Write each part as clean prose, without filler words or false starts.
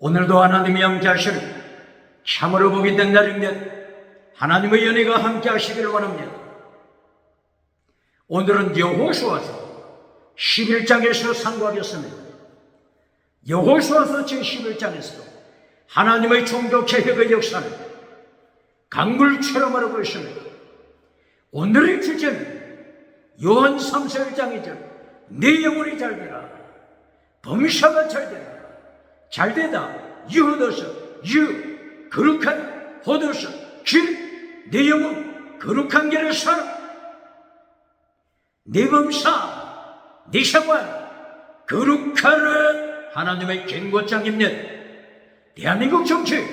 오늘도 하나님이 함께 하시는 참으로 복이 된 날입니다. 하나님의 은혜가 함께 하시기를 원합니다. 오늘은 여호수아서 11장에서 상고하겠습니다. 여호수아서 제11장에서 하나님의 종교 개혁의 역사는 강물처럼 흐르고 있습니다. 오늘의 주제는 요한 3서 1장이죠. 내 영혼이 잘되라, 범사가 잘되라, 잘되다, 유호도서, 거룩한 호도서, 내 영혼 거룩한 길을 살아. 내 범사, 내 생활 거룩하는 하나님의 경고장입니다. 대한민국 정치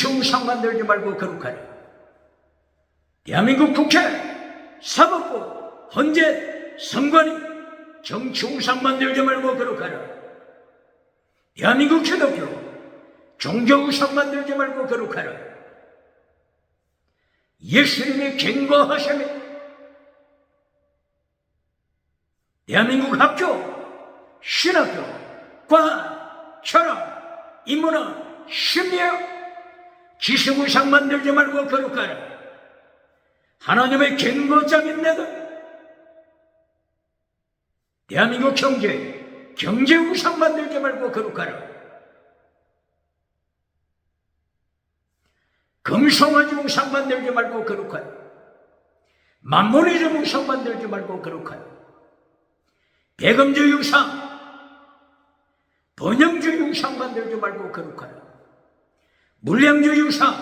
우상 만들지 말고 거룩하라. 대한민국 국회, 사법부, 헌재, 선관위 정치 우상 만들지 말고 거룩하라. 대한민국 기독교 종교 우상 만들지 말고 거룩하라. 예수님이 경고하십니다. 대한민국 학교, 신학교, 과학, 철학, 인문학, 심리학 지식 우상 만들지 말고 거룩하라. 하나님의 경고장입니다. 대한민국 경제 우상 만들지 말고 거룩하라. 금송아지 우상 만들지 말고 거룩하라. 만몬이즘 우상 만들지 말고 거룩하라. 배금주의 우상, 번영주의 우상 만들지 말고 거룩하라. 물량주의 우상,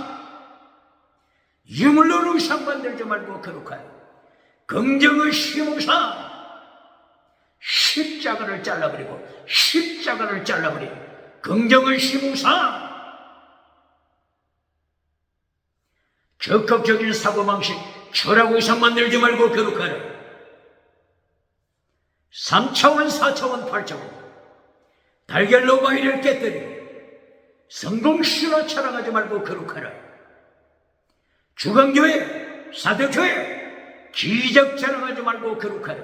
유물론 우상 만들지 말고 거룩하라. 긍정의식 우상, 십자가를 잘라버리고 긍정의식 우상, 적극적인 사고방식, 철학 우상 만들지 말고 거룩하라. 3차원, 4차원, 8차원 달걀 노바이를 깨뜨리고 성공신화 철학하지 말고 거룩하라. 주강교회, 사도교회 기적 철학하지 말고 거룩하라.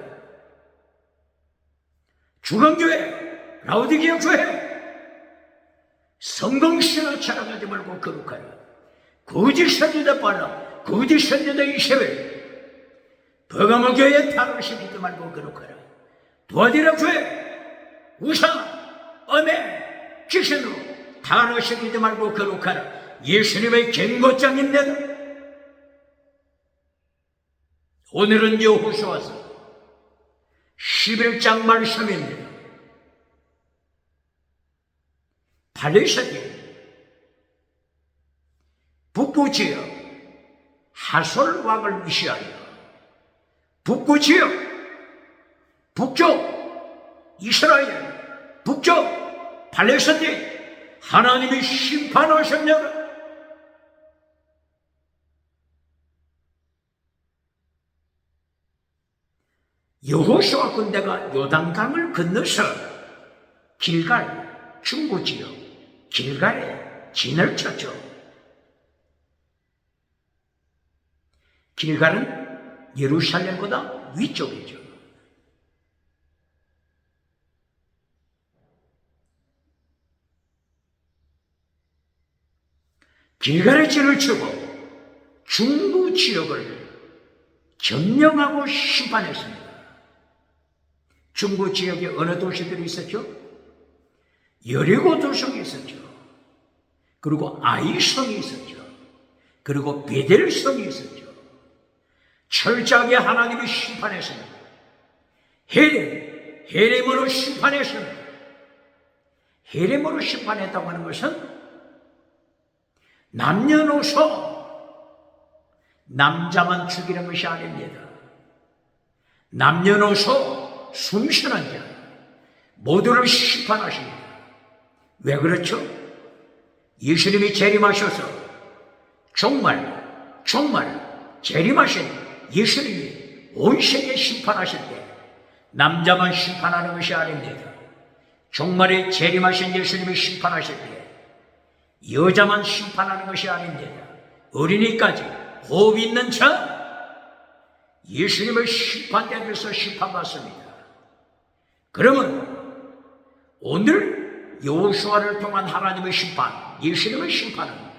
주강교회, 라오디게아 교회 성공신화 철학하지 말고 거룩하라. 거짓 선지자 빨라, 거짓 선지자 이세벨 버가모 교회 타락시키지 말고 거룩하라. 도아디라 교회 우상, 엄해, 귀신으로 타락시키지 말고 거룩하라. 예수님의 경고장입니다. 오늘은 여호수아서 11장 말씀입니다. 팔레스타인 북부 지역 하솔 왕을 위시하여 북부 지역 북쪽 이스라엘 북쪽 팔레스타인 하나님이 심판하셨냐고. 여호수아 군대가 요단강을 건너서 길갈 중부 지역 길갈에 진을 쳤죠. 길갈은 예루살렘보다 위쪽이죠. 길갈에 진을 치고 중부 지역을 점령하고 심판했습니다. 중부 지역에 어느 도시들이 있었죠? 여리고 도성이 있었죠. 그리고 아이성이 있었죠. 그리고 베델성이 있었죠. 철저하게 하나님이 심판했습니다. 헤렘으로 심판했습니다. 헤렘으로 심판했다고 하는 것은 남녀노소 남자만 죽이는 것이 아닙니다. 남녀노소 숨쉬는 자 모두를 심판하십니다. 왜 그렇죠? 예수님이 재림하셔서 정말 재림하신 예수님이 온 세계 심판하실 때 남자만 심판하는 것이 아닙니다. 종말에 재림하신 예수님이 심판하실 때 여자만 심판하는 것이 아닙니다. 어린이까지 호흡 있는 자 예수님의 심판대에서 심판받습니다. 그러면 오늘 여호수아를 통한 하나님의 심판, 예수님의 심판은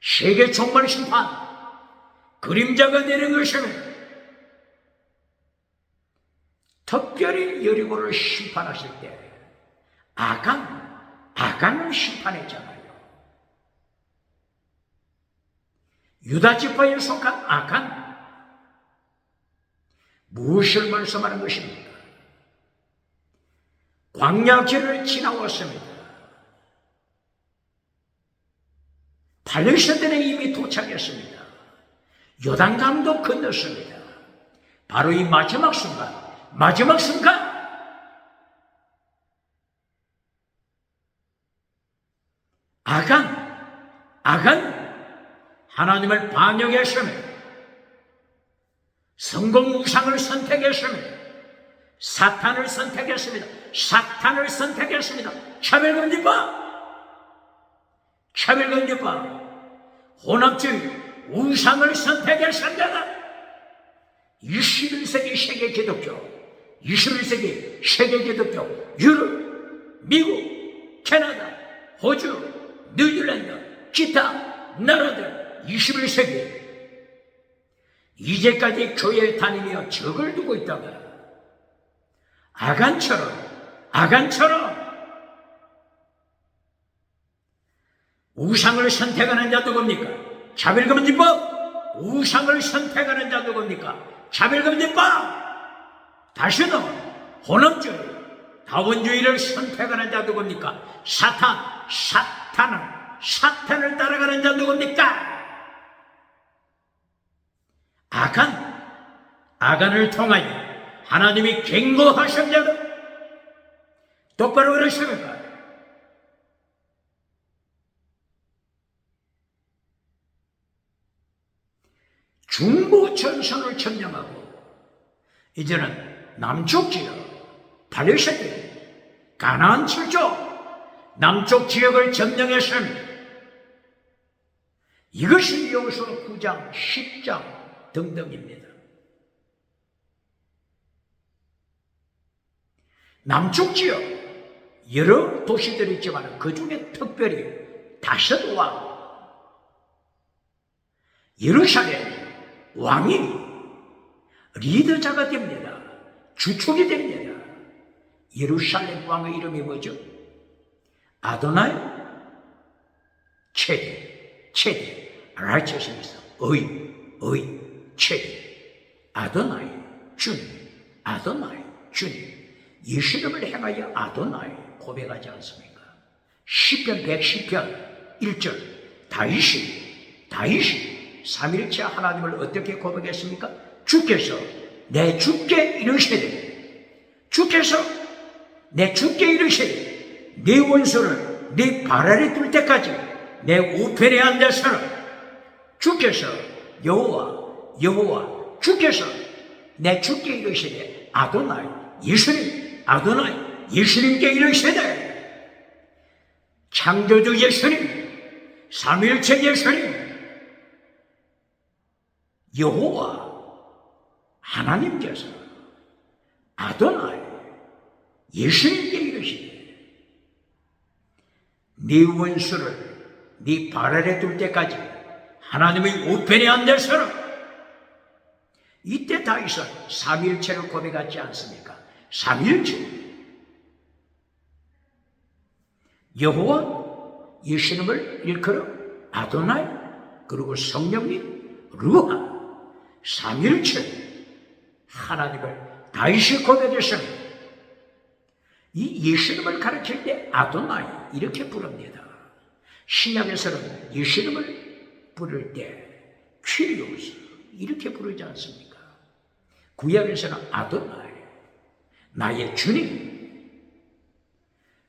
세계 총괄 심판, 그림자가 되는 것입니다. 특별히 여리고를 심판하실 때 아간을 심판했잖아요. 유다 지파에 속한 아간, 무엇을 말씀하는 것입니까? 광야길을 지나왔습니다. 팔레스타인에 이미 도착했습니다. 요단강도 건넜습니다. 바로 이 마지막 순간 아간 하나님을 반역했습니다. 성공 우상을 선택했습니다. 사탄을 선택했습니다. 차별금지법, 혼합주의, 우상을 선택했습니다. 21세기 세계 기독교, 유럽, 미국, 캐나다, 호주, 뉴질랜드, 기타 나라들 21세기 이제까지 교회에 다니며 적을 두고 있다가 아간처럼 우상을 선택하는 자 누굽니까? 차별금지법. 우상을 선택하는 자 누굽니까? 차별금지법. 다시는 혼합주의, 다원주의를 선택하는 자 누굽니까? 사탄을 따라가는 자 누굽니까? 아간을 통하여 하나님이 경고하신 자들 똑바로 그러십니까? 중부 전선을 점령하고 이제는 남쪽 지역, 팔레스타인, 가나안 7쪽 남쪽 지역을 점령했습니다. 이것이 여호수아 9장, 10장 등등입니다. 남쪽 지역 여러 도시들이 있지만 그 중에 특별히 다윗왕 예루살렘 왕이 리더자가 됩니다. 주축이 됩니다. 예루살렘 왕의 이름이 뭐죠? 아도나이 체디 righteousness, 체디 아도나이 주님 예수님을 행하여 아도나이 고백하지 않습니까? 시편 110편 1절 다윗이 삼일째 하나님을 어떻게 고백했습니까? 주께서 내 주께 이르시되 내 원수를 네 발 아래 둘 때까지 내 우편에 앉아서라. 주께서 여호와 주께서 내 주께 이르시되 아도나이 예수님께 이르시되 창조주 예수님, 삼일체 예수님, 여호와 하나님께서 아도나이 예수님께 이르시되 네 원수를 네 발 아래 둘 때까지 하나님의 우편에 앉아서라. 이때 다윗은 삼일체를 고백하지 않습니까? 삼일체 여호와 예수님을 일컬어 아도나이, 그리고 성령님 루하, 삼일체 하나님을 다윗이 고백했습니다. 이 예수님을 가르칠 때 아도나이 이렇게 부릅니다. 신약에서는 예수님을 부를 때 퀴리오스 이렇게 부르지 않습니까? 구약에서는 아도나이, 나의 주님.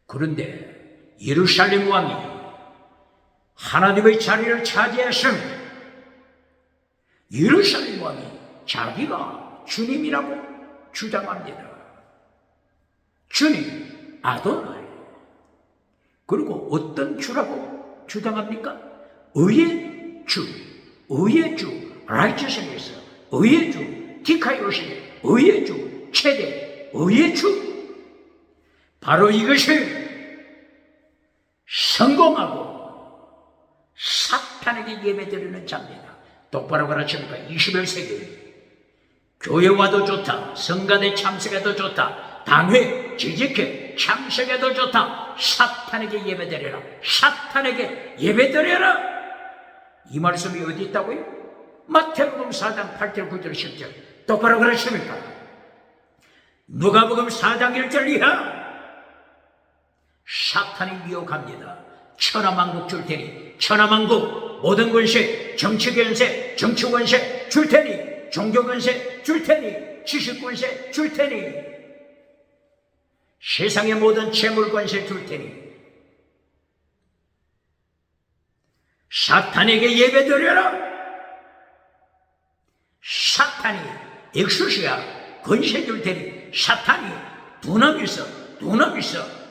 그런데 예루살렘 왕이 하나님의 자리를 차지했습니다. 예루살렘 왕이 자기가 주님이라고 주장합니다. 주님, 아도나이. 그리고 어떤 주라고 주장합니까? 의의 주, righteousness, 의의 주, 디카이오시, 의의 주, 최대, 의의 주. 바로 이것이 성공하고 사탄에게 예배드리는 자입니다. 똑바로 가르칩니까? 21세기 교회와도 좋다, 성가대 참석해도 좋다, 당회 지직회 참석해도 좋다, 사탄에게 예배드려라, 사탄에게 예배드려라. 이 말씀이 어디 있다고요? 마태복음 4장 8절 9절 10절. 똑바로 가르칩니까? 누가복음 4장 1절 이하. 사탄이 미혹합니다. 천하만국 줄 테니, 천하만국 모든 권세, 정치 권세, 정치 권세 줄 테니, 종교 권세 줄 테니, 지식 권세 줄 테니, 세상의 모든 재물 권세 줄 테니, 사탄에게 예배드려라. 사탄이 엑수시아 권세 줄 테니, 사탄이 두놈 있어,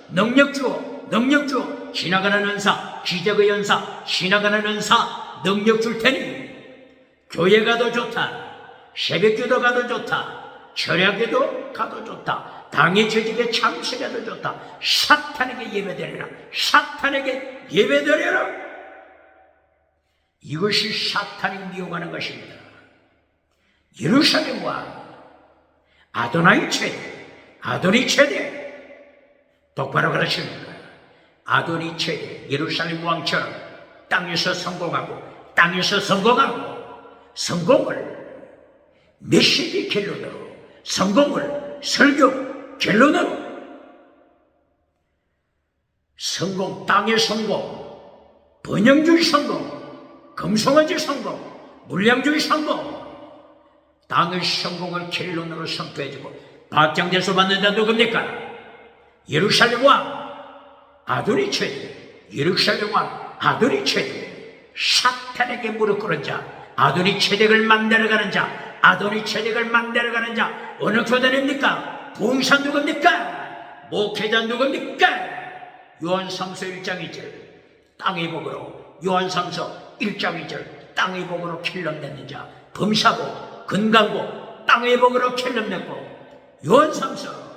능력 주어, 지나가는 은사, 기적의 연사, 지나가는 은사, 능력 줄 테니, 교회 가도 좋다, 새벽기도 가도 좋다, 철야기도 가도 좋다, 당의 조직에 참석해도 좋다, 사탄에게 예배드려라, 사탄에게 예배드려라. 이것이 사탄이 미혹하는 것입니다. 예루살렘 왕 아도나이 최대, 아도니 최대. 똑바로 가르칩니다. 아도니 최대, 예루살렘 왕처럼 땅에서 성공하고, 성공을 메시지 결론으로, 성공을 설교 결론으로, 성공, 땅의 성공, 번영주의 성공, 금송아지 성공, 물량주의 성공, 땅의 성공을 결론으로 선포해주고 박장대소 받는 자 누굽니까? 예루살렘 왕 아도니 최대, 예루살렘 왕 아도니 최대. 사탄에게 무릎 꿇은 자, 아도니 최대를 만들어가는 자, 아도니 최대를 만들어가는 자 어느 교단입니까? 봉사 누굽니까? 목회자 누굽니까? 요한삼서 1장 2절 땅의 복으로, 요한삼서 1장 2절 땅의 복으로 킬럼 냈는 자, 범사복, 건강복, 땅의 복으로 킬럼 냈고, 요한삼서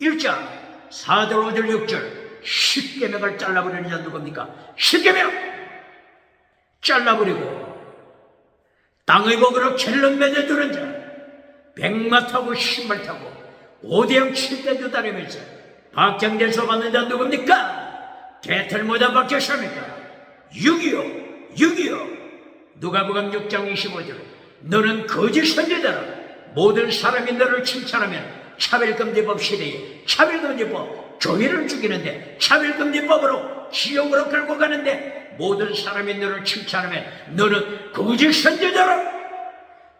1장 4절 5절 6절 10계명을 잘라버리는 자 누굽니까? 10계명 잘라버리고 땅의 복으로 켈런 맺어주는 자, 백마 타고 신발 타고 5대형 7대주 다니면서 박장대소 받는 자 누굽니까? 개털모자 박제십니까? 6.25 누가복음 6장 25절 너는 거짓 선지자라. 모든 사람이 너를 칭찬하면 차별금지법 시대에 차별금지법, 교회를 죽이는데 차별금지법으로 지옥으로 끌고 가는데 모든 사람이 너를 칭찬하면 너는 거짓 선지자라.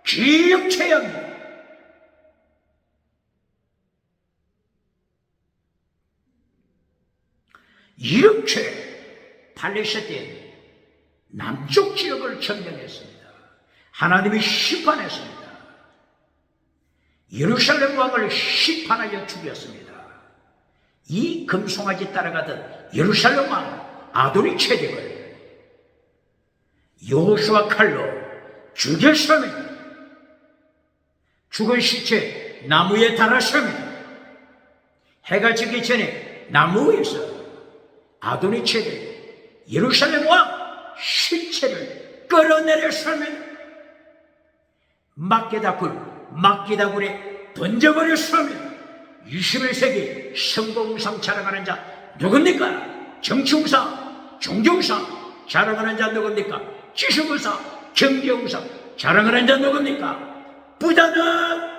기억해야 합니다. 이렇게 팔레스타인 남쪽 지역을 점령했습니다. 하나님이 심판했습니다. 예루살렘 왕을 심판하여 죽였습니다. 이 금송아지 따라가던 예루살렘 왕 아도니 체덱을 여호수아 칼로 죽였습니다. 죽은 시체 나무에 달았습니다. 해가 지기 전에 나무 위에서 아도니 체덱 예루살렘 왕 시체를 끌어내렸습니다. 막기다굴에 던져버렸습니다. 21세기 성공상 자랑하는 자 누굽니까? 정치웅사, 종교웅사 자랑하는 자 누굽니까? 지식웅사, 경제웅사 자랑하는 자 누굽니까? 부자는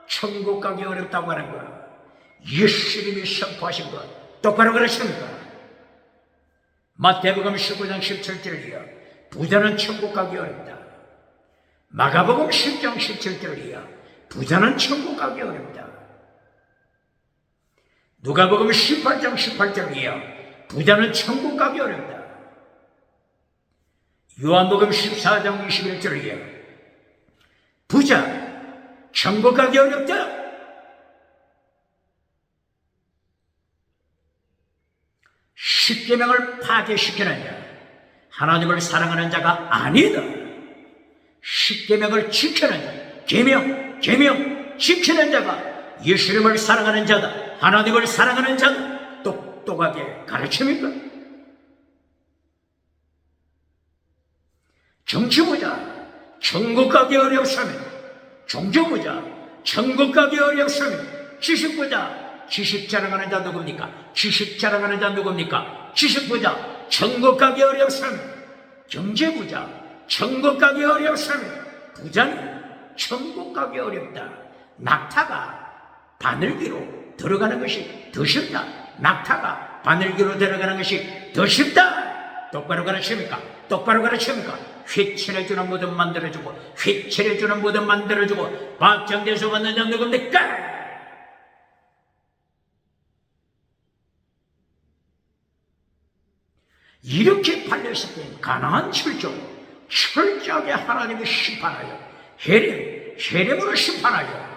천국 가기 어렵다고 하는 거야. 예수님이 선포하신 것 똑바로 그러십니까? 마태복음 19장 17절이야. 부자는 천국 가기 어렵다. 마가복음 10장 17절이야. 부자는 천국 가기 어렵다. 누가복음 18장 18절이야. 부자는 천국 가기 어렵다. 요한복음 14장 21절이야. 부자 천국 가기 어렵다. 십계명을 파괴시키는 자, 하나님을 사랑하는 자가 아니다. 십계명을 지키는 자, 계명 지키는 자가 예수님을 사랑하는 자다. 하나님을 사랑하는 자다. 똑똑하게 가르칩니까? 정치 보자. 천국 가기 어렵사면. 종교 보자. 천국 가기 어렵사면. 지식 보자. 지식 자랑하는 자 누굽니까? 지식 자랑하는 자 누굽니까? 지식 보자. 천국 가기 어렵사면. 경제 부자. 천국 가기 어렵사면. 부자는 천국 가기 어렵다. 낙타가 바늘기로 들어가는 것이 더 쉽다. 낙타가 바늘기로 들어가는 것이 더 쉽다. 똑바로 가르칩니까? 똑바로 가르칩니까? 휘칠해주는 뭐든 만들어주고, 휘칠해주는 뭐든 만들어주고, 박장대소 받는 자 누굽니까? 이렇게 팔렸을 때 가나안 7종 철저하게 하나님이 심판하여 헤렘으로 심판하여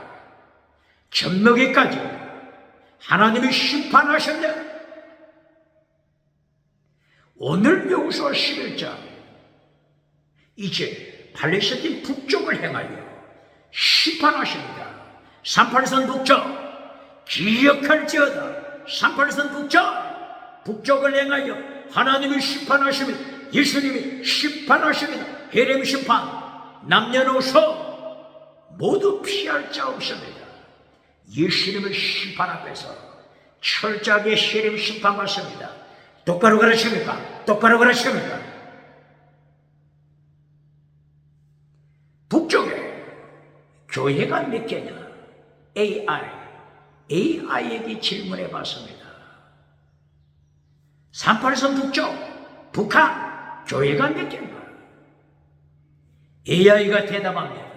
젖먹이까지 하나님이 심판하셨네. 오늘 여호수아 11장 이제 팔레스틴 북쪽을 행하여 심판하십니다. 38선 북쪽 기억할지어다. 38선 북쪽을 행하여 하나님이 심판하시면 예수님이 심판하십니다. 헤렘 심판 남녀노소 모두 피할 자 없습니다. 예수님의 심판 앞에서 철저하게 헤렘 심판 받습니다. 똑바로 가르칩니까? 똑바로 가르칩니까? 북쪽에 교회가 몇 개냐? AI에게 질문해 봤습니다. 38선 북쪽, 북한, 교회가 몇 개인가? AI가 대답합니다.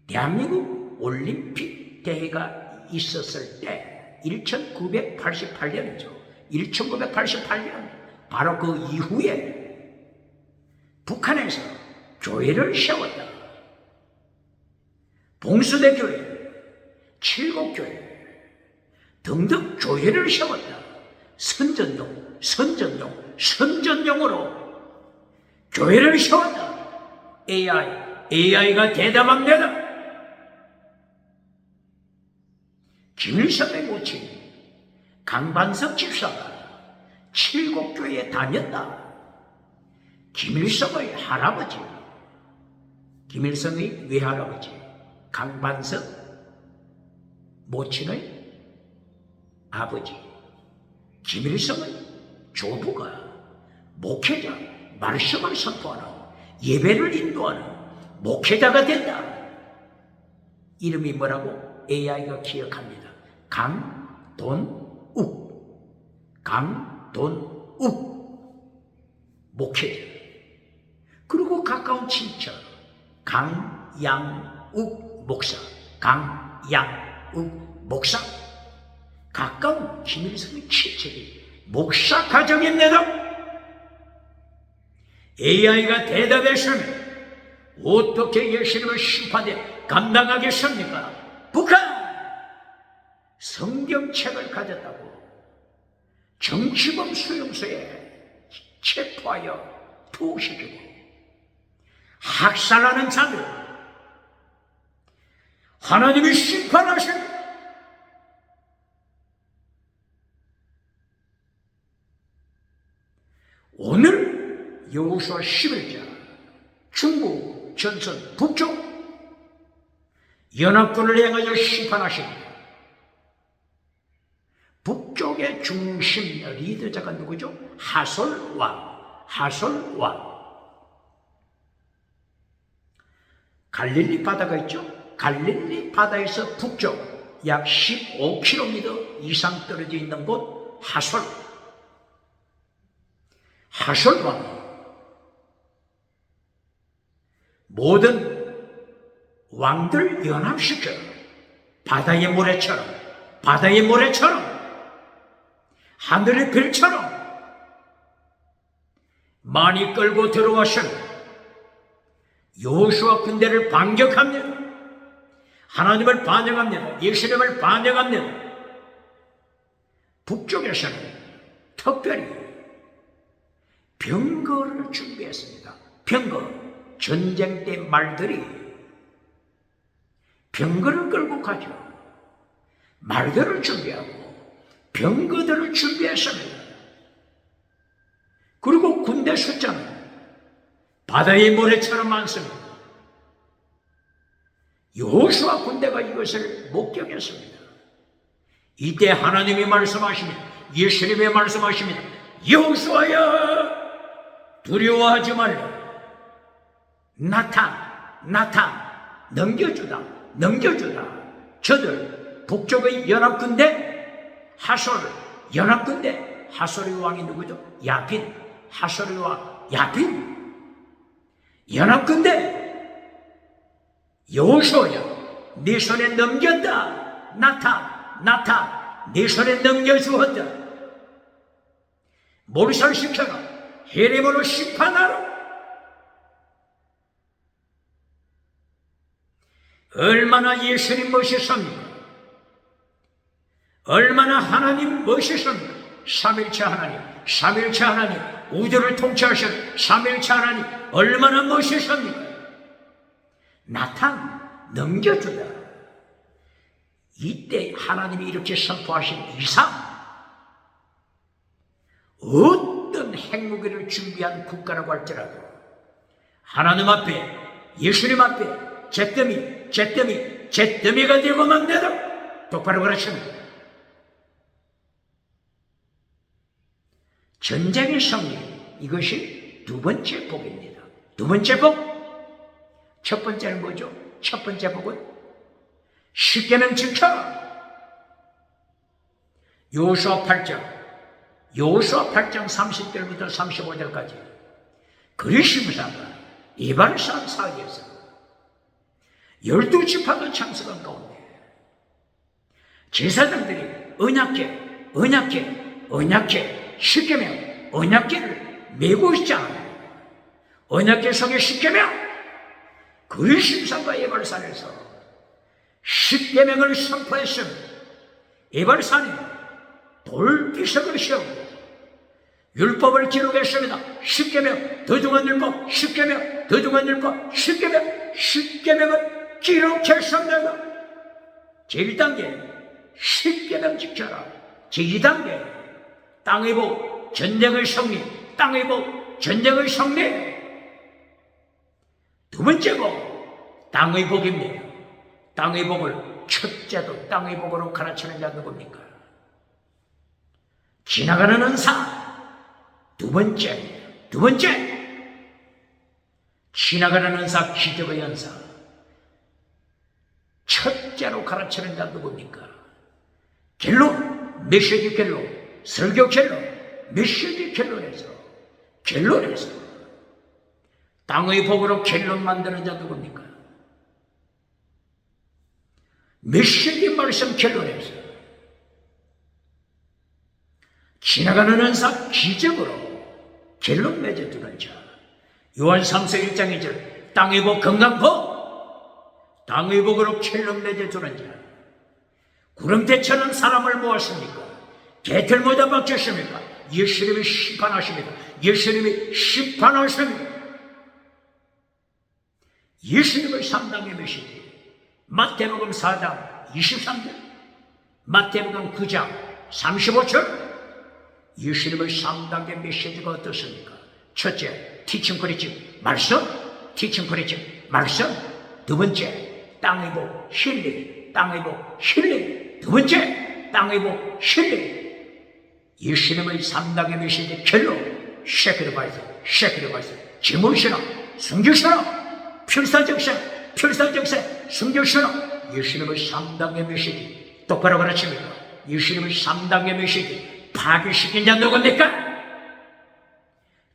대한민국 올림픽 대회가 있었을 때 1988년이죠. 1988년 바로 그 이후에 북한에서 교회를 세웠다. 봉수대교회, 칠곡교회 등등 교회를 세웠다. 선전용으로 교회를 세웠다. AI가 대답합니다. 김일성의 모친 강반석 집사가 칠곡교회에 다녔다. 김일성의 할아버지, 김일성의 외할아버지 강반석 모친의 아버지 김일성의 조부가 목회자, 말씀을 선포하는 예배를 인도하는 목회자가 된다. 이름이 뭐라고? AI가 기억합니다. 강돈욱 목회자. 그리고 가까운 친척 강양욱 목사. 가까운 김일성의 친척이 목사 가정입니다. AI가 대답했으면 어떻게 예수님의 심판에 감당하겠습니까? 북한 성경책을 가졌다고 정치범 수용소에 체포하여 투옥시키고 학살하는 자들 하나님이 심판하십니다. 오늘 여호수아 11장 중부 전선 북쪽 연합군을 향하여 심판하십니다. 북쪽의 중심 리더자가 누구죠? 하솔왕. 갈릴리 바다가 있죠? 갈릴리 바다에서 북쪽 약 15km 이상 떨어져 있는 곳 하솔왕. 모든 왕들 연합시켜 바다의 모래처럼 하늘의 별처럼 많이 끌고 들어와서 여호수아 군대를 반격합니다. 하나님을 반역합니다. 예수님을 반역합니다. 북쪽에서는 특별히 병거를 준비했습니다. 병거, 전쟁 때 말들이 병거를 끌고 가죠. 말들을 준비하고 병거들을 준비했습니다. 그리고 군대 숫자는 바다의 모래처럼 많습니다. 여호수아 군대가 이것을 목격했습니다. 이때 하나님이 말씀하십니다. 예수님이 말씀하십니다. 여호수아야, 두려워하지 말라. 나탄 넘겨주다. 저들 북쪽의 연합군대 하솔, 연합군대 하솔의 왕이 누구죠? 야빈, 하솔의 왕 야빈, 연합군대 여호수아야, 네 손에 넘겼다. 나탄, 네 손에 넘겨주었다. 몰살시켜라. 헤레모로 심판하라. 얼마나 예수님 멋있습니까? 얼마나 하나님 멋있습니까? 삼일체 하나님, 우주를 통치하신 삼일체 하나님 얼마나 멋있습니까? 나탄, 넘겨주다. 이때 하나님이 이렇게 선포하신 이상 어떤 핵무기를 준비한 국가라고 할지라도 하나님 앞에, 예수님 앞에 잿더미가 되고 만대다. 똑바로 그러십니다. 전쟁의 승리, 이것이 두 번째 복입니다. 두 번째 복. 첫 번째는 뭐죠? 첫 번째 복은 십계명 지켜라. 여호수아 8장 30절부터 35절까지 그리심사가 이발산 사이에서 12지파도 참석한 가운데 제사장들이 언약궤 십계명 언약궤를 메고 있지 않아요. 언약궤 속에 십계명, 그리심산과 에발산에서 십계명을 선포했으면 에발산에 돌비석을 세우고 율법을 기록했습니다. 십계명, 더중한 율법, 십계명, 더중한 율법, 십계명을 기록했습니다. 제1단계 십계명 지켜라. 제2단계 땅의 복, 전쟁의 승리, 땅의 복, 전쟁의 승리. 두 번째 복, 땅의 복입니다. 땅의 복을 첫째도 땅의 복으로 가르치는 자가 누굽니까? 지나가는 은사. 두 번째, 지나가는 은사, 기적의 은사. 첫째로 가르치는 자 누굽니까? 갤론, 메시지 갤론, 설교 갤론, 메시지 갤론에서 땅의 복으로 갤론 만드는 자 누굽니까? 메시지 말씀 갤론에서 지나가는 은사, 기적으로 갤론 맺어주는 자. 요한 3서 1장 2절 땅의 복, 건강복, 땅의 복으로 갤론 맺어주는 자. 구름대처럼 사람을 모았습니까? 개털 모자 박혔습니까? 예수님이 심판하십니다. 예수님의 3단계 메시지. 마태복음 4장 23절, 마태복음 9장 35절. 예수님의 3단계 메시지가 어떻습니까? 첫째, 티칭 프리칭, 말씀. 두 번째, 땅의 복, 힐링. 두 번째, 땅의 복, 힐링. 예수님의 3단계 메시지 켈로, 셰크리바이스, 지물신앙, 순교신앙, 필사적생, 순교신앙. 예수님의 3단계 메시지 똑바로 가르칩니다. 예수님의 3단계 메시지 파괴시킨 자 누굽니까?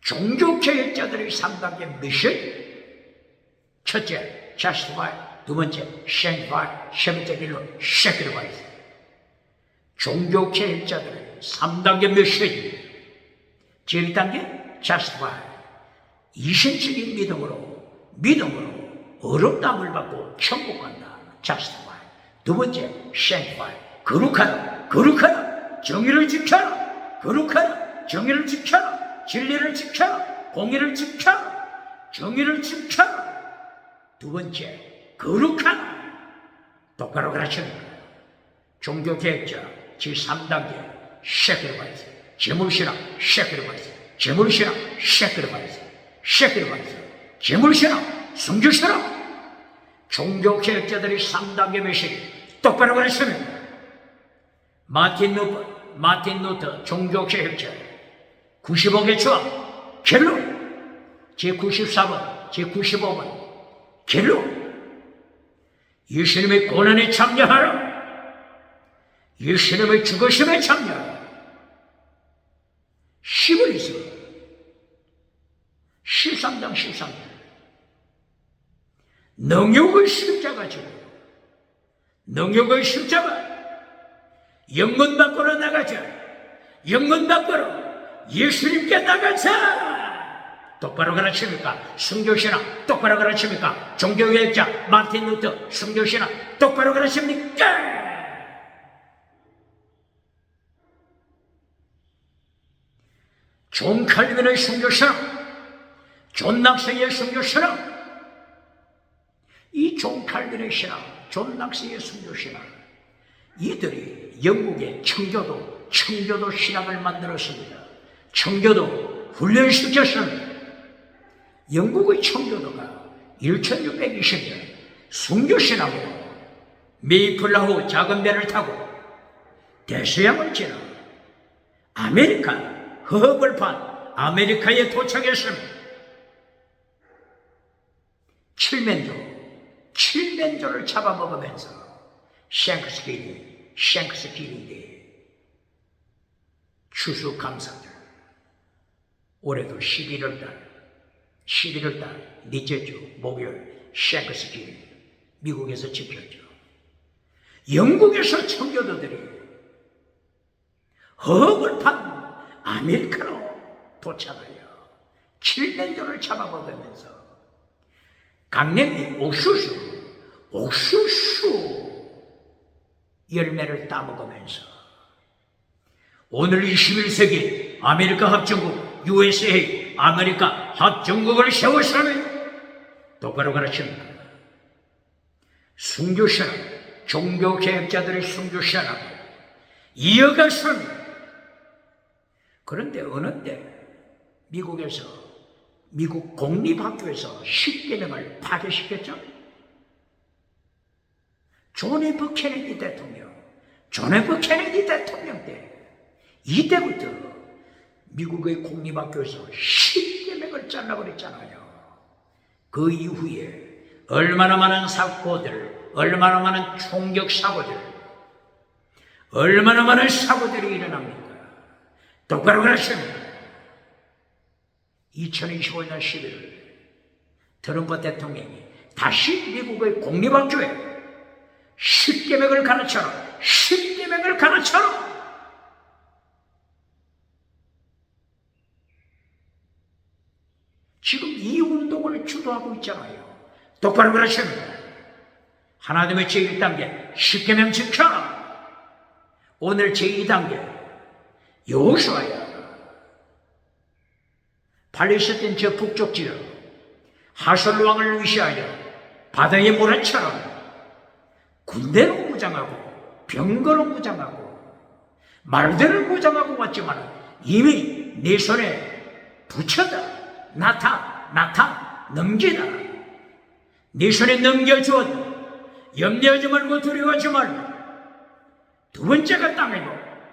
종교개혁자들의 3단계 메시지. 첫째, justify. 두 번째, sanctify. 세 번째 길로 sacrifice. 종교개혁자들의 3단계 메시지. 제1단계 justify. 이신적인 믿음으로 어렵다함을 받고 천국 간다. justify. 두 번째, sanctify. 거룩하다. 정의를 지켜라. 정의를 지켜라. 진리를 지켜라. 공의를 지켜라. 정의를 지켜라. 두 번째, 거룩하다. 똑바로 가르칩니다. 종교개혁자 제3단계 세크리파이스, 재물신앙 세크리파이스, 재물신앙 세크리파이스, 세크리파이스, 재물신앙 순교신앙. 종교개혁자들이 3단계 메시지 똑바로 가르치면 마틴 루터 종교개혁자 95개 조항 결론, 제94번 제95번 결론. 예수님의 고난에 참여하라. 예수님의 죽으심에 참여하라. 10을 있어. 13장 13절. 능욕의 십자가 지고 능욕의 십자가 영문 밖으로 나가자. 영문 밖으로 예수님께 나가자. 똑바로 가르칩니까? 순교신앙 똑바로 가르칩니까? 종교개혁자 마틴 루터 순교신앙 똑바로 가르칩니까? 존 칼빈의 순교신앙, 존 낙스의 순교신앙, 이 존 칼빈의 신앙, 존 낙스의 순교신앙, 이들이 영국의 청교도 신앙을 만들었습니다. 청교도 훈련시켰습니다. 영국의 청교도가 1620년 순교신앙으로 메이플라우 작은 배를 타고 대서양을 지나 아메리카 허허벌판 아메리카에 도착했습니다. 칠면조를 잡아먹으면서 샹크스길링데 추수감사절 올해도 11월달 넷째 주 목요일 샹크스길링 미국에서 지켰죠. 영국에서 청교도들이 허허벌판 아메리카로 도착하여 칠면조를 잡아먹으면서 강냉이 옥수수 열매를 따먹으면서 오늘 21세기 아메리카 합정국 USA 아메리카 합정국을 세웠으면 똑바로 가르칩니다. 순교신앙, 종교개혁자들의 순교신앙을 이어갔습니다. 그런데 어느 때 미국 공립학교에서 10계명을 파괴시켰죠. 존 F 케네디 대통령 때 이때부터 미국의 공립학교에서 10계명을 잘라버렸잖아요. 그 이후에 얼마나 많은 사고들, 얼마나 많은 총격 사고들, 얼마나 많은 사고들이 일어납니까? 똑바로 가르칩니다. 2025년 11월 트럼프 대통령이 다시 미국의 공립학교에 10계명을 가르쳐라. 10계명을 가르쳐라. 지금 이 운동을 주도하고 있잖아요. 똑바로 가르칩니다. 하나님의 제1단계 10계명 지켜라. 오늘 제2단계 여호수아야. 팔레스타인 저 북쪽 지역 하솔 왕을 위시하여 바다에 몰아쳐라. 군대로 무장하고 병거로 무장하고 말들을 무장하고 왔지만 이미 네 손에 붙였다. 나타 넘기다. 네 손에 넘겨주었다. 염려하지 말고 두려워하지 말고.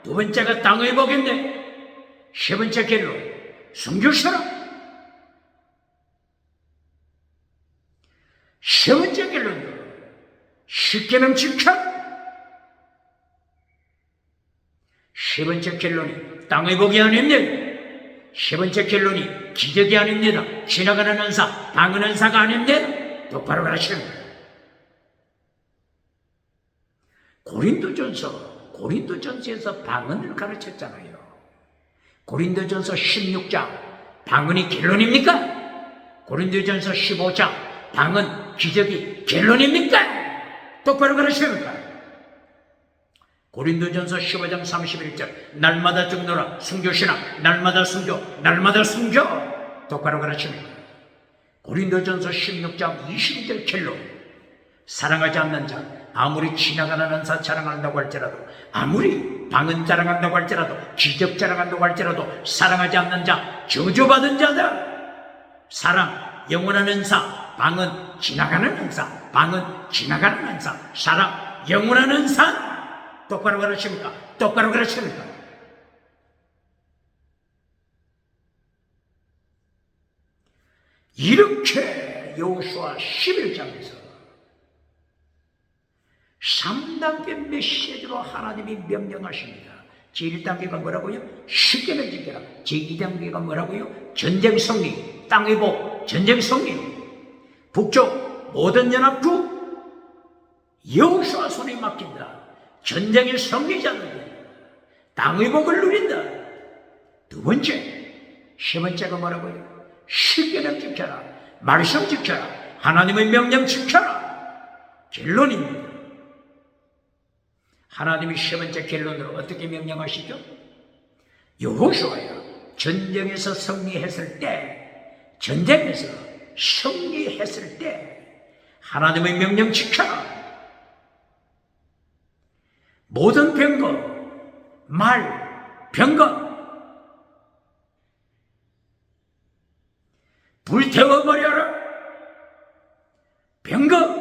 두 번째가 땅의 복인데 세 번째 길로 순교시라. 세 번째 길로는 10계명 지켜. 세 번째 결론이 땅의 복이 아닙니다. 세 번째 결론이 기적이 아닙니다. 지나가는 은사, 방은 은사가 아닙니다. 똑바로 가르칩니다. 고린도전서에서 방언을 가르쳤잖아요. 고린도전서 16장 방언이 결론입니까? 고린도전서 15장 방언 기적이 결론입니까? 똑바로 가르칩니까? 고린도전서 15장 31절 날마다 죽노라. 순교신앙 날마다 순교 똑바로 가르칩니다. 고린도전서 16장 22절 결론 사랑하지 않는 자 아무리 지나가는 은사 자랑한다고 할지라도, 아무리 방언 자랑한다고 할지라도, 기적 자랑한다고 할지라도 사랑하지 않는 자 저주받은 자다. 사랑, 영원한 은사, 방언, 지나가는 은사, 방언, 지나가는 은사, 사랑, 영원한 은사. 똑바로 그러십니까? 똑바로 그러십니까? 이렇게 여호수아 11장에서 3단계 메시지로 하나님이 명령하십니다. 제1단계가 뭐라고요? 십계명 지켜라. 제2단계가 뭐라고요? 전쟁 승리, 땅의 복, 전쟁 승리. 북쪽 모든 연합국 여호수아 손에 맡긴다. 전쟁의 승리자들, 땅의 복을 누린다. 두 번째, 세 번째가 뭐라고요? 십계명 지켜라. 말씀 지켜라. 하나님의 명령 지켜라. 결론입니다. 하나님이 세 번째 결론으로 어떻게 명령하시죠? 여호수아야, 전쟁에서 승리했을 때, 전쟁에서 승리했을 때 하나님의 명령 지켜라. 모든 병거, 말, 병거 불태워버려라. 병거,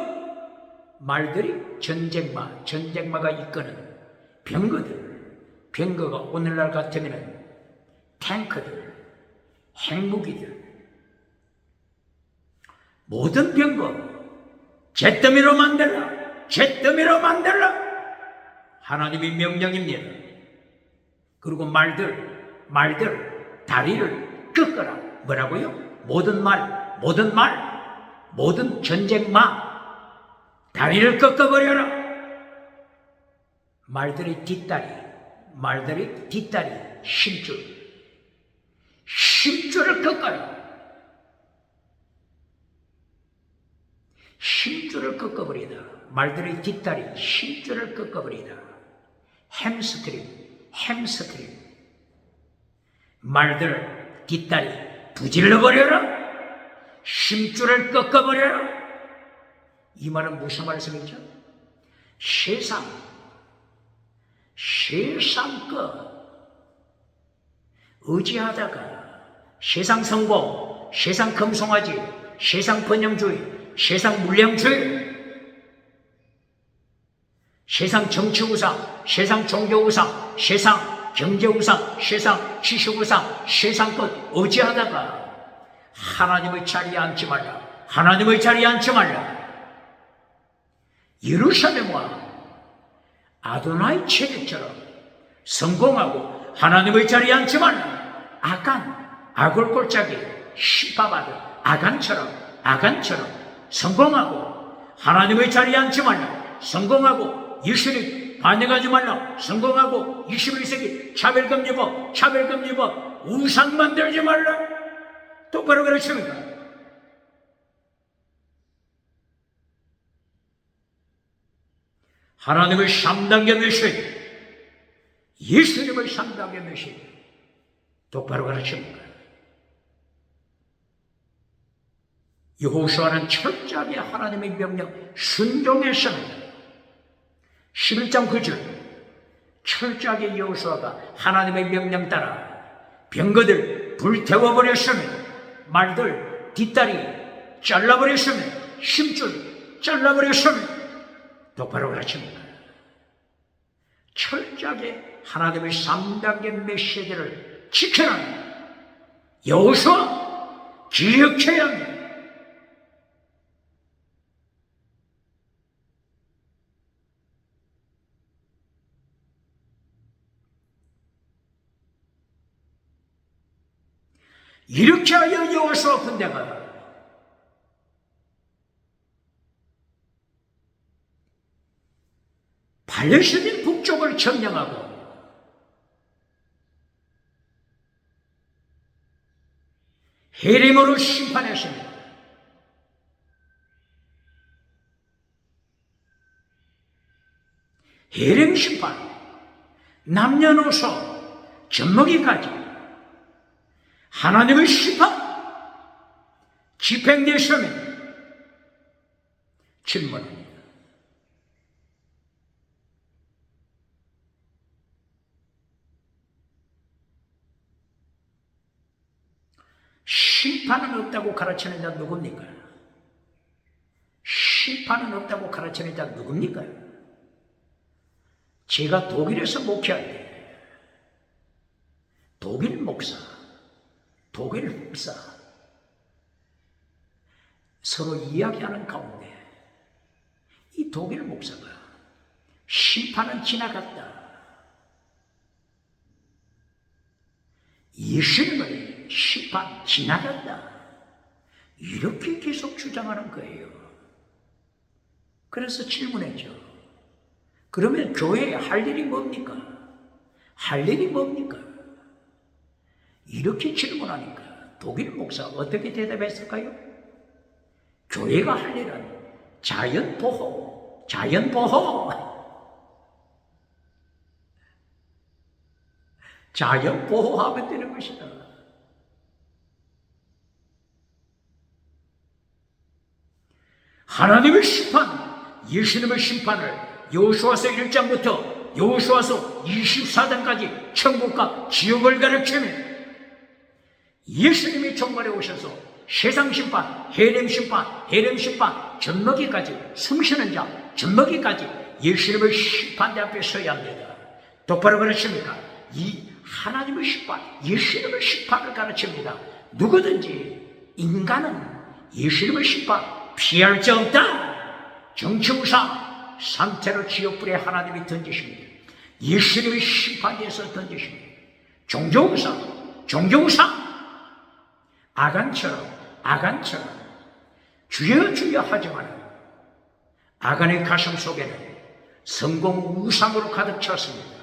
말들이 전쟁마가 이끄는 병거들, 병거가 오늘날 같으면 탱크들, 핵무기들, 모든 병거 잿더미로 만들라. 잿더미로 만들라. 하나님의 명령입니다. 그리고 말들 다리를 꺾어라. 뭐라고요? 모든 전쟁마 다리를 꺾어버려라. 말들의 뒷다리 심줄을 꺾어라. 심줄을 꺾어버리다. 말들의 뒷다리 심줄을 꺾어버리다. 햄스트링 말들 뒷다리 부질러버려라. 심줄을 꺾어버려라. 이 말은 무슨 말씀이죠? 세상 것 의지하다가 세상 성공, 세상 금송아지, 세상 번영주의, 세상 물량주의, 세상 정치우상, 세상 종교우상, 세상 경제우상, 세상 지식우상, 세상 것 의지하다가 하나님의 자리에 앉지 말라. 하나님의 자리에 앉지 말라. 예루살렘과 아도나이 체제처럼 성공하고 하나님의 자리에 앉지 말라. 아골골짜기 십파받은 아간처럼 성공하고 하나님의 자리에 앉지 말라. 성공하고 예수님 반역하지 말라. 성공하고 21세기 차별금지법 우상 만들지 말라. 똑바로 그러십니까? 하나님의 3단계 메시지, 예수님의 3단계 메시지 똑바로 가르칩니다. 여호수아는 철저하게 하나님의 명령 순종했습니다. 11장 9절 철저하게 여호수아가 하나님의 명령 따라 병거들 불태워버렸습니다. 말들 뒷다리 잘라버렸습니다. 심줄 잘라버렸습니다. 똑바로 가르칩니다. 철저하게 하나님의 3단계 메시지를 지켜라. 여호수아 기억해야 합니다. 이렇게 하여 여호수아 군대가 팔레스틴 북쪽을 점령하고 헤림으로 심판했습니다. 헤림 심판, 남녀노소 젖먹이까지 하나님의 심판 집행됐으면 질문합니다. 심판은 없다고 가르치는 자 누굽니까? 심판은 없다고 가르치는 자 누굽니까? 제가 독일에서 목회할 때 독일 목사 서로 이야기하는 가운데 이 독일 목사가 심판은 지나갔다, 예수님의 심판 지나갔다, 이렇게 계속 주장하는 거예요. 그래서 질문했죠. 그러면 교회에 할 일이 뭡니까? 할 일이 뭡니까? 이렇게 질문하니까 독일 목사 어떻게 대답했을까요? 교회가 할 일은 자연보호. 자연보호하면 되는 것이다. 하나님의 심판, 예수님의 심판을 여호수아서 1장부터 여호수아서 24장까지 천국과 지옥을 가르치며 예수님이 종말에 오셔서 세상 심판, 해렘 심판, 젖먹이까지, 숨쉬는 자, 젖먹이까지 예수님의 심판대 앞에 서야 합니다. 똑바로 가르칩니까? 이 하나님의 심판, 예수님의 심판을 가르칩니다. 누구든지 인간은 예수님의 심판 피할 자 없다. 정치우상 상태로 지옥불에 하나님이 던지십니다. 예수님의 심판대에서 던지십니다. 종교우상 아간처럼 주여 하지만 아간의 가슴 속에는 성공 우상으로 가득 찼습니다.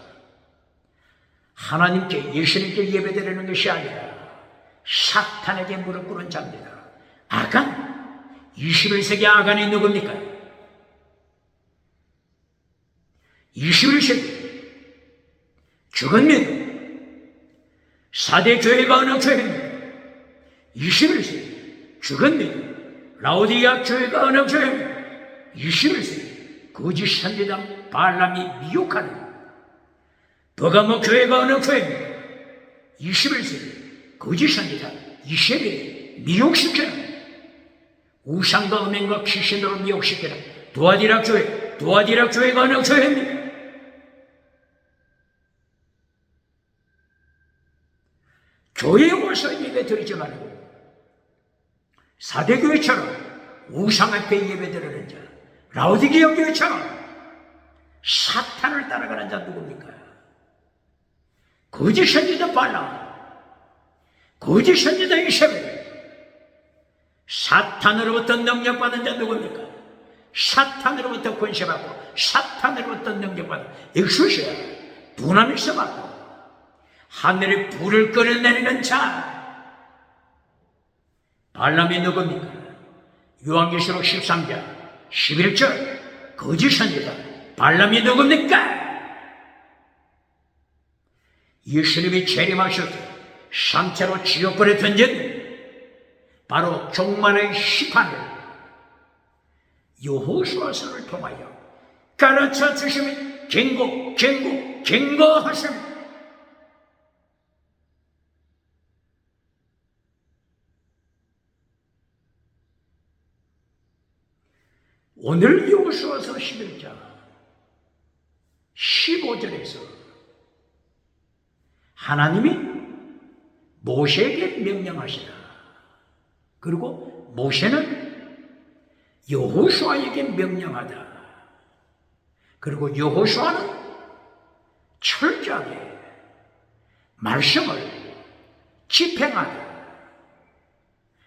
하나님께, 예수님께 예배드리는 것이 아니라 사탄에게 무릎 꿇은 자입니다. 아간, 21세기 아간이 누굽니까? 21세기 죽은 믿음, 4대 교회가 어느 교회입니까? 21세기 죽은 믿음, 라오디게아 교회가 어느 교회입니까? 21세기 거짓 선지자 발람이 미혹하는 버가모 교회가 어느 교회입니까? 21세기 거짓 선지자 이세벨이 미혹시키는, 우상과 음행과 귀신으로 미혹시키는 두아디라 교회가 어느 교회입니까? 교회에 와서 예배 드리지 말고 사대교회처럼 우상 앞에 예배 드리는 자, 라오디게아 교회처럼 사탄을 따라가는 자 누굽니까? 거짓 선지자 발람, 거짓 선지자 이세벨, 사탄으로부터 능력받은 자 누굽니까? 사탄으로부터 권세받고 사탄으로부터 능력받은 엑소시아 두나미스 받고 하늘에 불을 끌어내리는 자 발람이 누굽니까? 요한계시록 13장 11절 거짓 선지자 발람이 누굽니까? 예수님이 재림하셔서 상태로 지옥불에 던진 바로 종말의 심판을 여호수아서를 통하여 가르쳐 주시면 경고하십니다. 오늘 여호수아서 11장 15절에서 하나님이 모세에게 명령하시라. 그리고 모세는 여호수아에게 명령하다. 그리고 여호수아는 철저하게 말씀을 집행하다.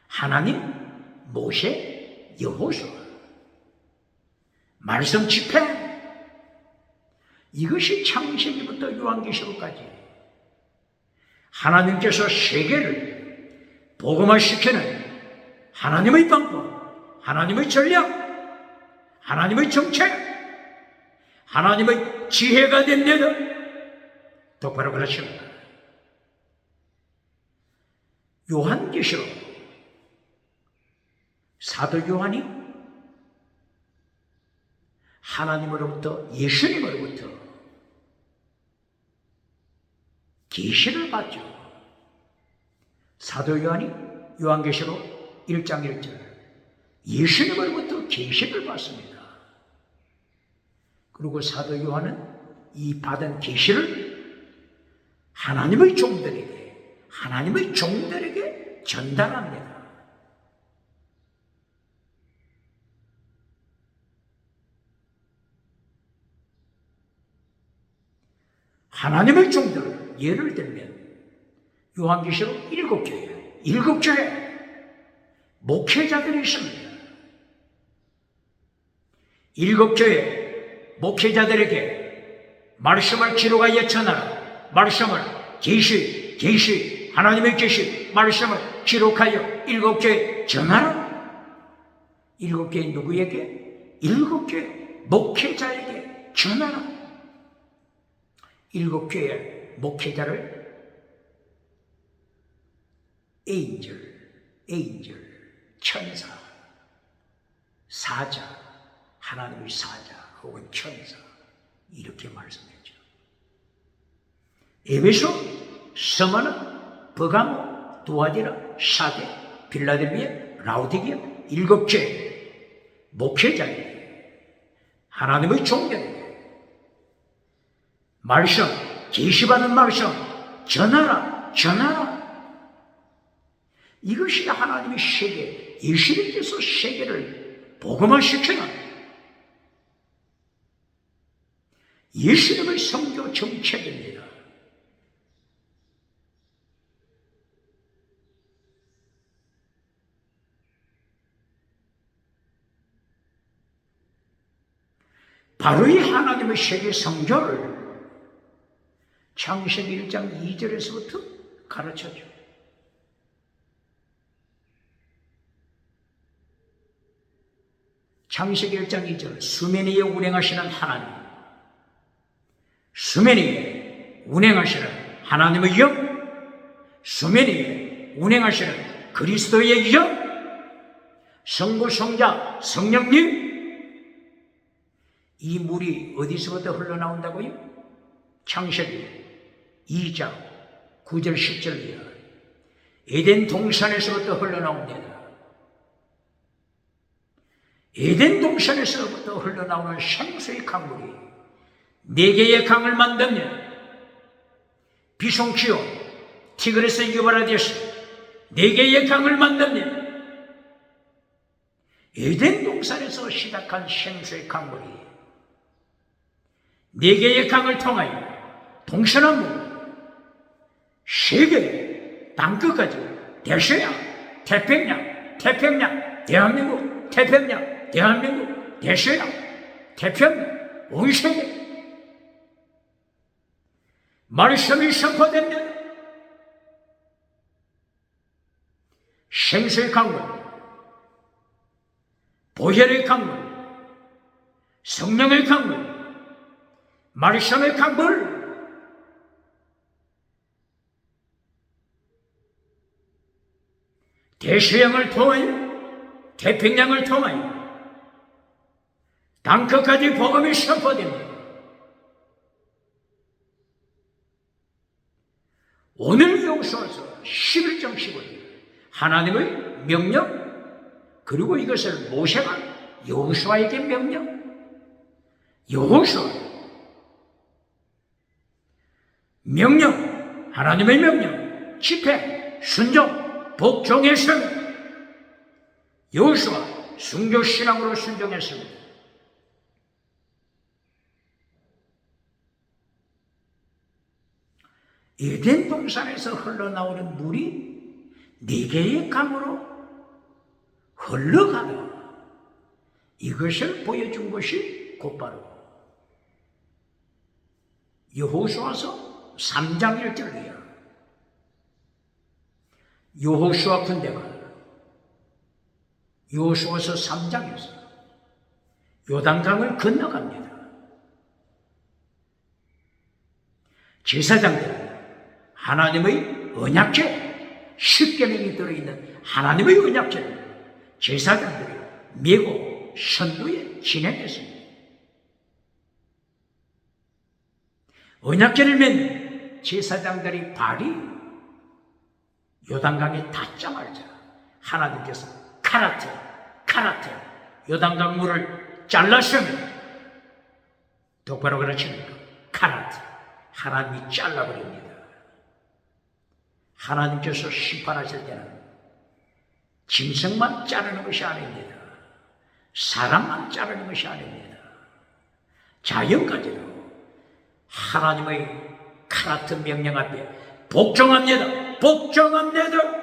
하나님, 모세, 여호수아 말씀 집행, 이것이 창세기부터 요한계시록까지 하나님께서 세계를 복음화시키는 하나님의 방법, 하나님의 전략, 하나님의 정책, 하나님의 지혜가 된 내들 똑바로 가르칩니다. 요한계시록 사도 요한이 하나님으로부터, 예수님으로부터 계시를 받죠. 사도 요한이 요한계시록 1장 1절 예수님으로부터 계시를 받습니다. 그리고 사도 요한은 이 받은 계시를 하나님의 종들에게 전달합니다. 하나님의 종들, 예를 들면 요한계시록 7교회 목회자들이 있습니다. 7교회 목회자들에게 말씀을 기록하여 전하라. 말씀을 계시 하나님의 계시 말씀을 기록하여 7교회 전하라. 7교회 누구에게? 7교회 목회자에게 전하라. 7교회 목회자를 에인절, 천사, 사자, 하나님의 사자 혹은 천사 이렇게 말씀했죠. 에베소, 스무나, 버가모, 두아디라, 사데, 빌라델비아, 라오디게아 7교회 목회자에게 하나님의 종들에게 말씀, 계시받은 말씀 전하라. 이것이 하나님의 세계, 예수님께서 세계를 복음화시키는 예수님의 선교 정책입니다. 바로 이 하나님의 세계 선교를 창세기 1장 2절에서부터 가르쳐줘. 창세기 1장 2절 수면 위에 운행하시는 하나님, 수면 위에 운행하시는 하나님의 영, 수면 위에 운행하시는 그리스도의 영, 성부, 성자, 성령님, 이 물이 어디서부터 흘러나온다고요? 창세기 2장 9절 10절이야. 에덴 동산에서부터 흘러나옵니다. 에덴 동산에서부터 흘러나오는 생수의 강물이 4개의 강을 만들면 비송키오, 티그레스, 유브라디스 4개의 강을 만들면 에덴 동산에서 시작한 생수의 강물이 4개의 강을 통하여 동서남북 세계 땅끝까지 대서양, 태평양, 대한민국, 태평양, 대한민국, 대서양, 태평양, 온 세계 말씀이 선포됩니다. 생수의 강물, 보혈의 강물, 성령의 강물, 말씀의 강물, 대서양을 통하여 태평양을 통하여 땅끝까지 복음이 선포됩니다. 오늘 여호수아서 11장 15절 하나님의 명령, 그리고 이것을 모세가 여호수아에게 명령, 여호수아 명령, 하나님의 명령, 집행, 순종, 복종했습니다. 여호수아 순교신앙으로 순종했습니다. 에덴 동산에서 흘러나오는 물이 4개의 강으로 흘러가다, 이것을 보여준 것이 곧바로 여호수아서 3장 1절이야. 여호수아 군대가 여호수아서 3장에서 요단강을 건너갑니다. 제사장들은 하나님의 언약궤, 십계명이 들어있는 하나님의 언약궤를 제사장들이 메고 선두에 진행했습니다. 언약궤를 맨 제사장들이 발이 요단강에 닿자마자 하나님께서 카라테 요단강 물을 잘랐으면 똑바로 그러십니까? 카라테 하나님이 잘라버립니다. 하나님께서 심판하실 때는 짐승만 자르는 것이 아닙니다. 사람만 자르는 것이 아닙니다. 자연까지도 하나님의 카라테 명령 앞에 복종합니다. 복종합니다.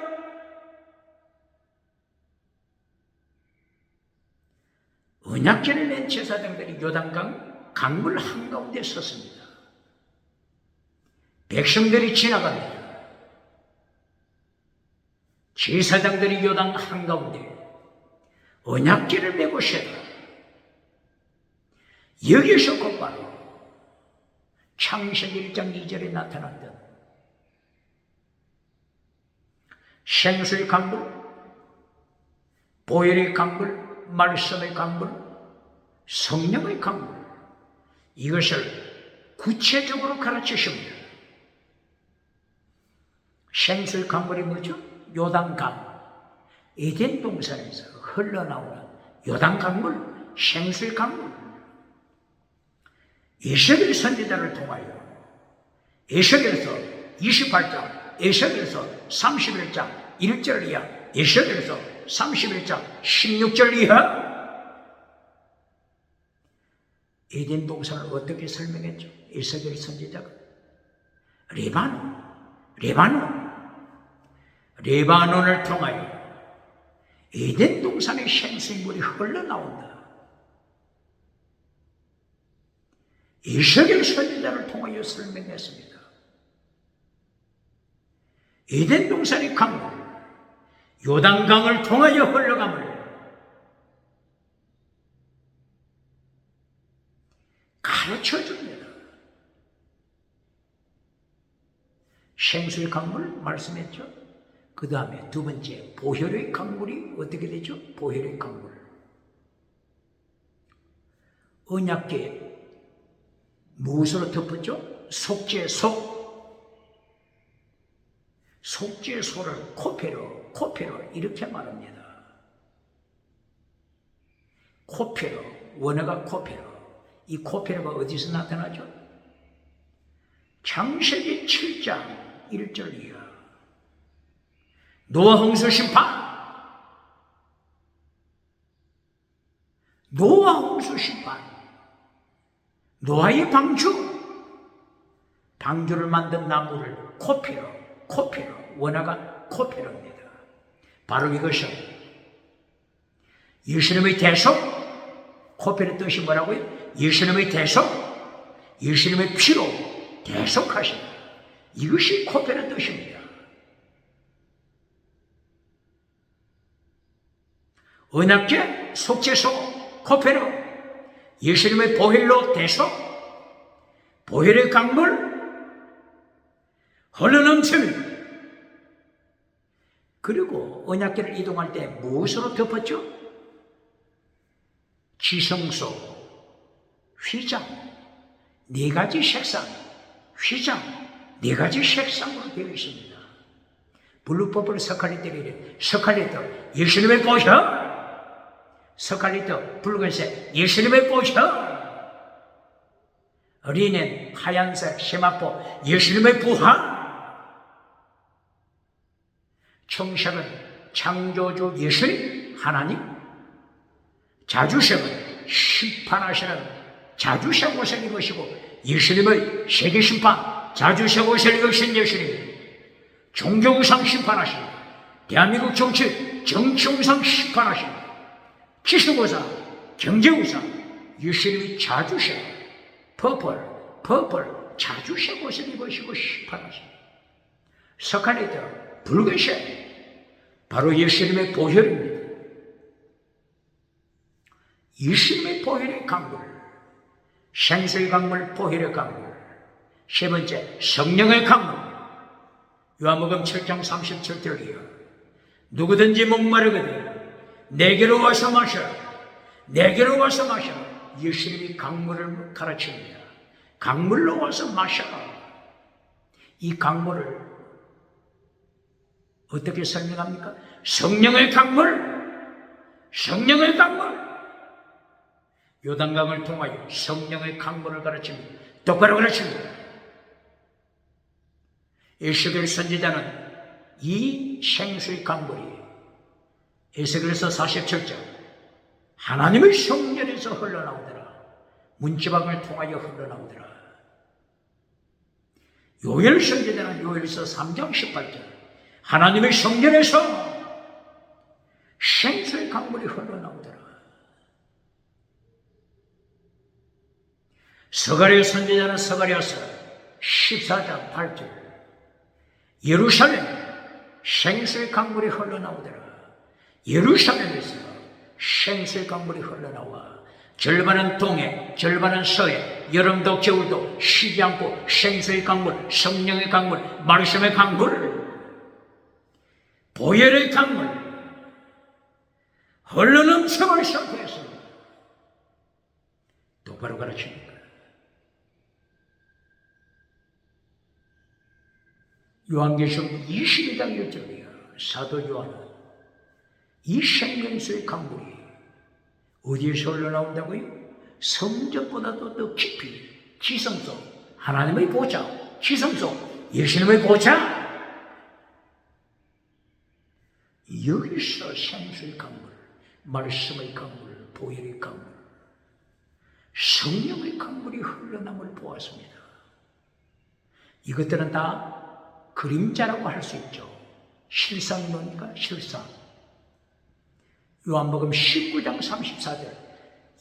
언약궤를 낸 제사장들이 요단강 강물 한가운데 섰습니다. 백성들이 지나갑니다. 제사장들이 요단 한가운데 언약궤를 메고 쇠다. 여기서 곧바로 창세기 1장 2절에 나타났던 생수의 강물, 보혈의 강물, 말씀의 강물, 성령의 강물, 이것을 구체적으로 가르치십니다. 생수의 강물이 뭐죠? 요단강, 에덴 동산에서 흘러나오는 요단강물, 생수의 강물. 에스겔 선지자를 통하여 에스겔서 28장, 에스겔서 31장 1절 이하, 에스겔서 31장 16절 이하, 에덴 동산을 어떻게 설명했죠? 에스겔 선지자가 레바논을 통하여 에덴 동산의 생수물이 흘러나온다. 에스겔 선지자를 통하여 설명했습니다. 에덴 동산의 강물, 요단강을 통하여 흘러감을 가르쳐 줍니다. 생수의 강물 말씀했죠. 그 다음에 두 번째, 보혈의 강물이 어떻게 되죠? 보혈의 강물. 언약궤 무엇으로 덮었죠? 속죄소를 코페로 이렇게 말합니다. 코페로, 원어가 코페로. 이 코페로가 어디서 나타나죠? 창세기 7장 1절 이하. 노아 홍수 심판. 노아의 방주를 만든 나무를 코페로, 원어가 코페로입니다. 바로 이것은 예수님의 대속, 코페로 뜻이 뭐라고요? 예수님의 대속, 예수님의 피로 대속하신다. 이것이 코페로 뜻입니다. 언약궤, 속죄소, 코페로, 예수님의 보혈로 대속, 보혈의 강물, 흘러넘칩니다. 그리고 언약궤를 이동할 때 무엇으로 덮었죠? 지성소, 휘장, 네 가지 색상, 휘장, 네 가지 색상으로 되어 있습니다. 블루, 퍼플, 스칼렛, 예수님의 보혈, 스칼렛, 붉은색, 예수님의 보혈, 리넨, 하얀색, 세마포, 예수님의 부활, 청색은 창조주 예수님, 하나님, 자주색은 심판하시는 자주색 옷을 입으시고 예수님의 세계심판, 자주색 옷을 입으신 예수님, 종교우상 심판하십니다. 대한민국 정치우상 심판하십니다. 지식우상, 경제우상, 예수님이 자주색, 퍼플, 자주색 옷을 입으시고 심판하십니다. 스칼렛, 붉은색, 바로 예수님의 보혈입니다. 예수님의 보혈의 강물, 생수의 강물, 보혈의 강물. 세 번째, 성령의 강물. 요한복음 7장 37절이요. 누구든지 목마르거든 내게로 와서 마셔라. 내게로 와서 마셔라. 예수님이 강물을 가르칩니다. 강물로 와서 마셔라. 이 강물을 어떻게 설명합니까? 성령의 강물, 성령의 강물. 요단강을 통하여 성령의 강물을 가르칩니다. 똑바로 가르칩니다. 에스겔 선지자는 이 생수의 강물이 에스겔서 47장 하나님의 성전에서 흘러나오더라. 문지방을 통하여 흘러나오더라. 요엘 선지자는 요엘서 3장 18절 하나님의 성전에서 생수의 강물이 흘러나오더라. 스가랴 선지자는 스가랴서 14장 8절 예루살렘 생수의 강물이 흘러나오더라. 예루살렘에서 생수의 강물이 흘러나와 절반은 동해, 절반은 서해, 여름도 겨울도 쉬지 않고 생수의 강물, 성령의 강물, 말씀의 강물, 보혈의 강물 흘러넘쳐버린 상태였습니다. 똑바로 가르칩니다. 요한계시록 22장 1절이야. 사도 요한은 이 생명수의 강물이 어디에서 흘러나온다고요? 성전보다도 더 깊이 지성소, 하나님의 보좌, 지성소, 예수님의 보좌, 여기서 생수의 강물, 말씀의 강물, 보혈의 강물, 성령의 강물이 흘러남을 보았습니다. 이것들은 다 그림자라고 할 수 있죠. 실상이 뭡니까? 실상. 요한복음 19장 34절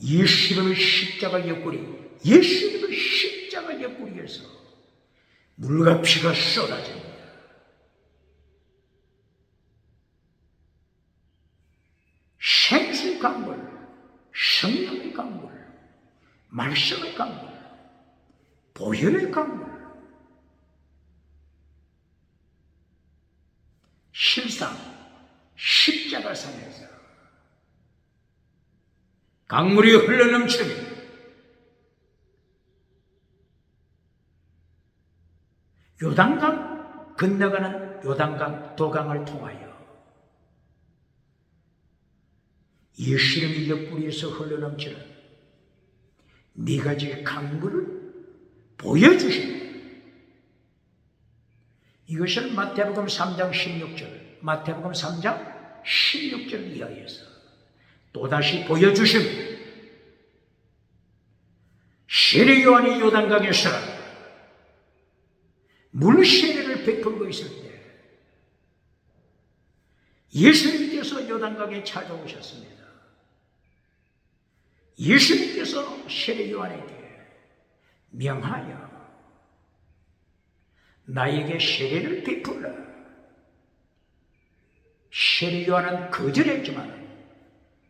예수님의 십자가 옆구리, 예수님의 십자가 옆구리에서 물과 피가 쏟아집니다. 생수의 강물, 성령의 강물, 말씀의 강물, 보혈의 강물, 실상 십자가상에서 강물이 흘러넘칩니다. 요단강 건너가는 요단강 도강을 통하여 예수님의 옆구리에서 흘러넘치는 네 가지 강물을 보여주십니다. 이것을 마태복음 3장 16절, 마태복음 3장 16절 이하에서 또다시 보여주십니다. 세례 요한이 요단강에서 물세례를 베풀고 있을 때 예수님께서 요단강에 찾아오셨습니다. 예수님께서 세례 요한에게 명하여 나에게 세례를 베풀라. 세례 요한은 거절했지만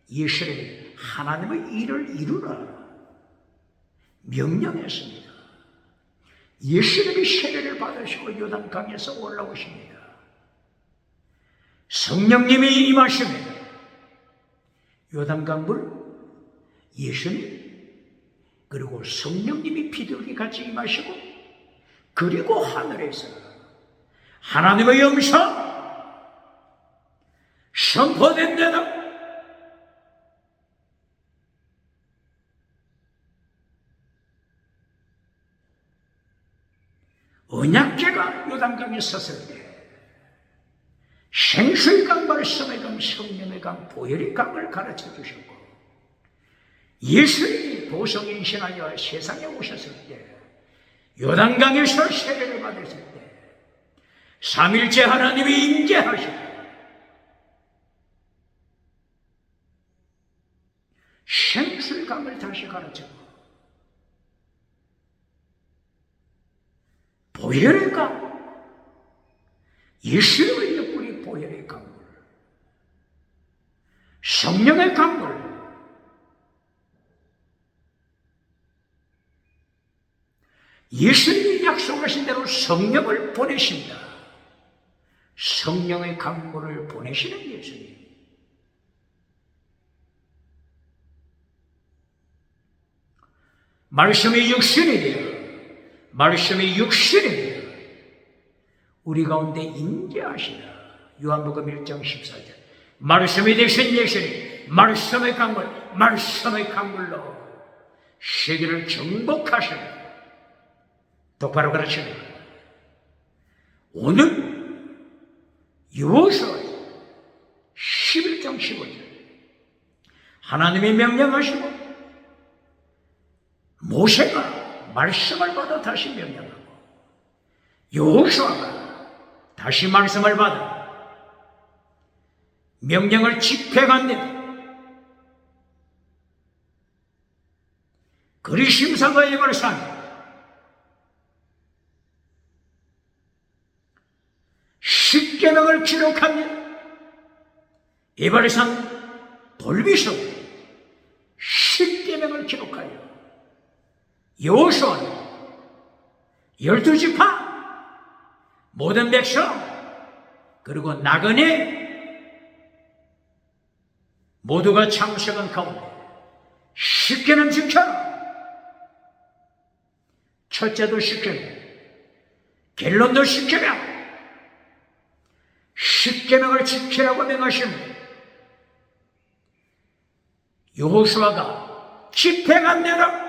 예수님이 하나님의 일을 이루라 명령했습니다. 예수님이 세례를 받으시고 요단강에서 올라오십니다. 성령님이 임하십니다. 요단강물 예수님 그리고 성령님이 비둘기 같이 임하시고 그리고 하늘에서 하나님의 영상 선포됩니다. 언약궤가 요단강에 섰을 때 생수의 강, 말씀의 강, 성령의 강, 보혈의 강을 가르쳐 주셨고 예수님이 도성인신하여 세상에 오셨을 때 요단강에서 세례를 받으실 때 삼일째 하나님이 임재하시고 생수의 강을 다시 가르치고 보혈의 강, 예수님의 옆구리 보혈의 강물, 성령의 강물, 예수님이 약속하신 대로 성령을 보내신다. 성령의 강물을 보내시는 예수님. 말씀이 육신이 되어 말씀이 육신이 되어 우리 가운데 임재하시라. 요한복음 1장 14절. 말씀이 되신 예수님, 말씀의 강물, 말씀의 강물로 세계를 정복하시는 똑바로 가르치는 거예요. 오늘 여호수아 11장 15절. 하나님이 명령하시고 모세가 말씀을 받아 다시 명령하고 여호수아가 다시 말씀을 받아 명령을 집행합니다. 그리심사가 예발산 십계명을 기록합니다. 예발산 돌비속 십계명을 기록하여 여호수아는 12지파 모든 백성 그리고 나그네 모두가 참석한 가운데 십계명 지켜라. 첫째도 십계명, 결론도 십계명, 십계명을 지키라고 명하십니다. 여호수아가 집행합니다.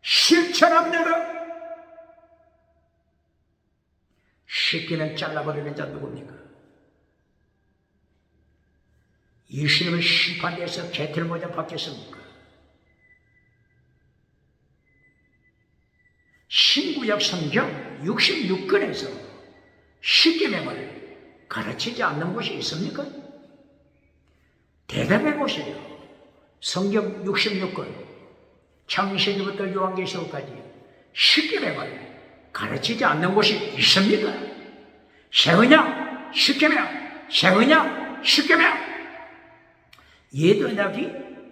실천합니다. 십계명 잘라버리는 자 누굽니까? 예수님을 심판대에서 개털모자 받겠습니까? 신구약 성경 66권에서 십계명을 가르치지 않는 곳이 있습니까? 대답해 보세요. 성경 66권 창세기부터 요한계시록까지 십계명을 가르치지 않는 곳이 있습니까? 새언약 십계명, 새언약 십계명. 옛 언약이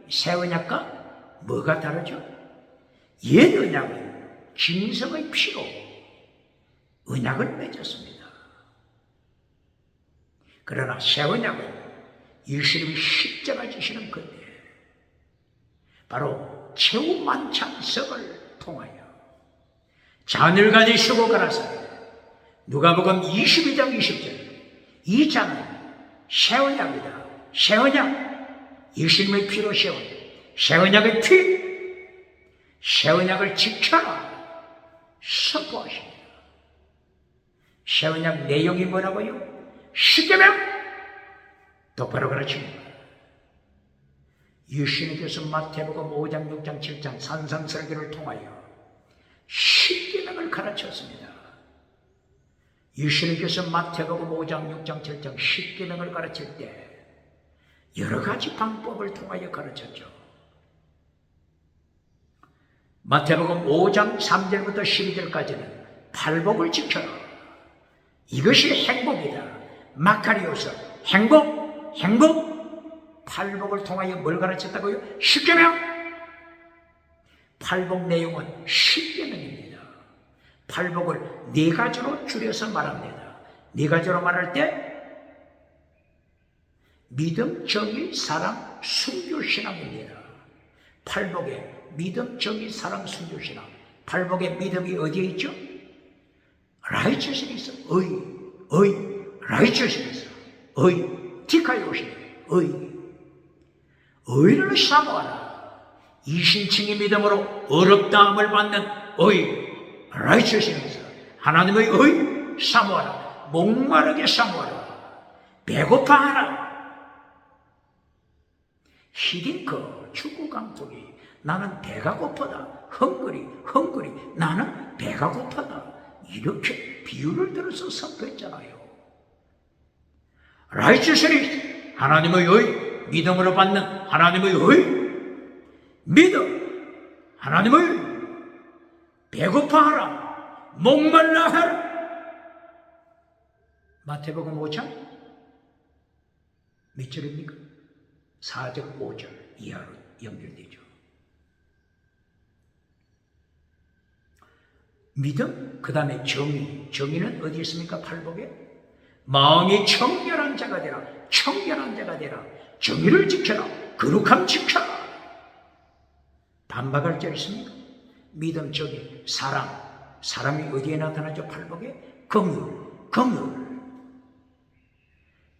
새 언약과 뭐가 다르죠? 옛 언약은 짐승의 피로 언약을 맺었습니다. 그러나 새 언약은 예수님이 십자가 지시는 건데 바로 최후 만찬석을 통하여 잔을 가지시고 가라사 누가복음 22장 20절 이 잔은 새 언약이다. 새 언약 예수님의 피로 세운 새 언약의 피, 새 언약을 지켜라 선포하십니다. 새 언약 내용이 뭐라고요? 십계명 똑바로 가르칩니다. 예수님께서 마태복음 5장, 6장, 7장 산상설교를 통하여 십계명을 가르쳤습니다. 예수님께서 마태복음 5장, 6장, 7장 십계명을 가르칠 때 여러 가지 방법을 통하여 가르쳤죠. 마태복음 5장 3절부터 12절까지는 팔복을 지켜라. 이것이 행복이다. 마카리오스 행복. 팔복을 통하여 뭘 가르쳤다고요? 십계명. 팔복 내용은 십계명입니다. 팔복을 네 가지로 줄여서 말합니다. 네 가지로 말할 때 믿음, 정의, 사랑, 순교, 신앙입니다. 팔복에 믿음, 정의, 사랑, 순교, 신앙. 팔복의 믿음이 어디에 있죠? 라이처스에 있어. 라이처스에 있어. 티카에 오시네. 의를 사모하라. 이신칭의 믿음으로 어렵다함을 받는 라이처스에 있어. 하나님의 사모하라. 목마르게 사모하라. 배고파하라. 히딩크 축구 감독이 나는 배가 고파다. 헝그리 나는 배가 고파다. 이렇게 비유를 들어서 선포했잖아요. 라이처스리 하나님의 믿음으로 받는 하나님의 믿음 하나님의 배고파하라. 목말라하라. 마태복음 5장 몇 절입니까? 4절 5절 이하로 연결되죠. 믿음, 그 다음에 정의. 정의는 어디 있습니까? 팔복에. 마음이 청결한 자가 되라. 정의를 지켜라. 거룩함 지켜라. 반박할 자 있습니까? 믿음, 정의, 사랑. 사람이 어디에 나타나죠? 팔복에. 긍휼.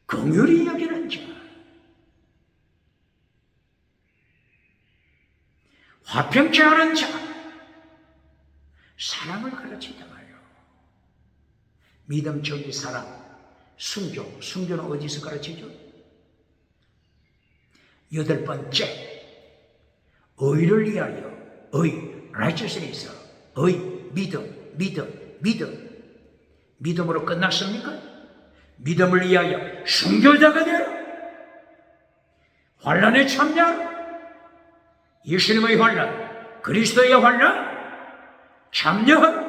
긍휼히 여기는 자, 화평케 하는 자, 사랑을 가르치다 말이요. 믿음, 정의, 사랑, 순교. 순교는 어디서 가르치죠? 8번째, 의를 위하여. 의, righteousness. 의, 믿음. 믿음으로 끝났습니까? 믿음을 위하여 순교자가 되라. 환난에 참여하라. 예수님의 환난, 그리스도의 환난 참여하라.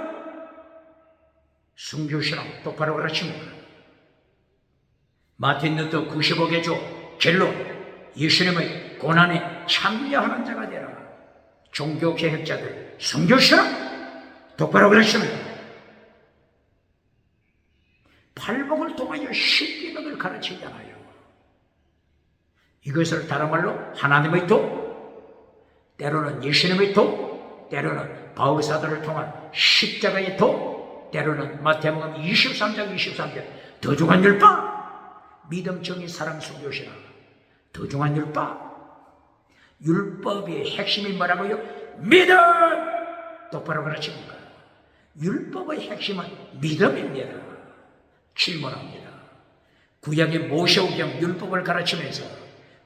순교시랑 똑바로 가르칩니다. 마틴 루터 95개조 결론, 예수님의 고난에 참여하는 자가 되라. 종교개혁자들 순교시랑 똑바로 가르칩니다. 팔복을 통하여 십계명을 가르치잖아요. 이것을 다른 말로 하나님의 도, 때로는 예수님의 도, 때로는 바울사도를 통한 십자가의 도, 때로는 마태복음 23장 23절 더 중한 율법, 믿음, 정의, 사랑, 순교시라. 더 중한 율법. 율법의 핵심이 뭐라고요? 믿음! 똑바로 가르칩니까? 율법의 핵심은 믿음입니다. 질문합니다. 구약의 모세오경 율법을 가르치면서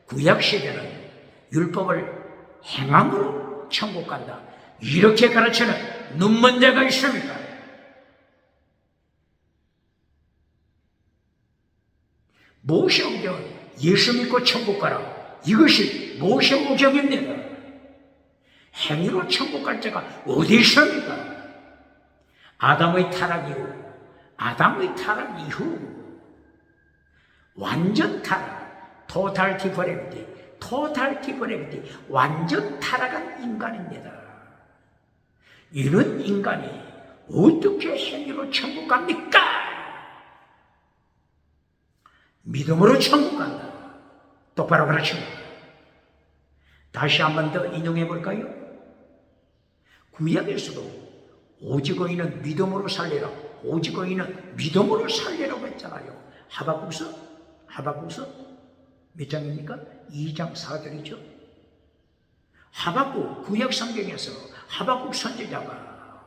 구약시대는 율법을 행함으로 천국 간다, 이렇게 가르치는 눈먼 자가 있습니까? 모세오경은 예수 믿고 천국 가라, 이것이 모세오경입니다. 행위로 천국 갈 자가 어디 있습니까? 아담의 타락 이후 완전 타락, 토탈 디퍼렉티, 완전 타락한 인간입니다. 이런 인간이 어떻게 행위로 천국 갑니까? 믿음으로 천국 간다. 똑바로 가르칩니다. 다시 한 번 더 인용해 볼까요? 구약에서도 오직 의인은 믿음으로 살리라, 오직 의인은 믿음으로 살리라고 했잖아요. 하박국서 몇 장입니까? 2장 4절이죠. 하박국, 구약 성경에서 하박국 선지자가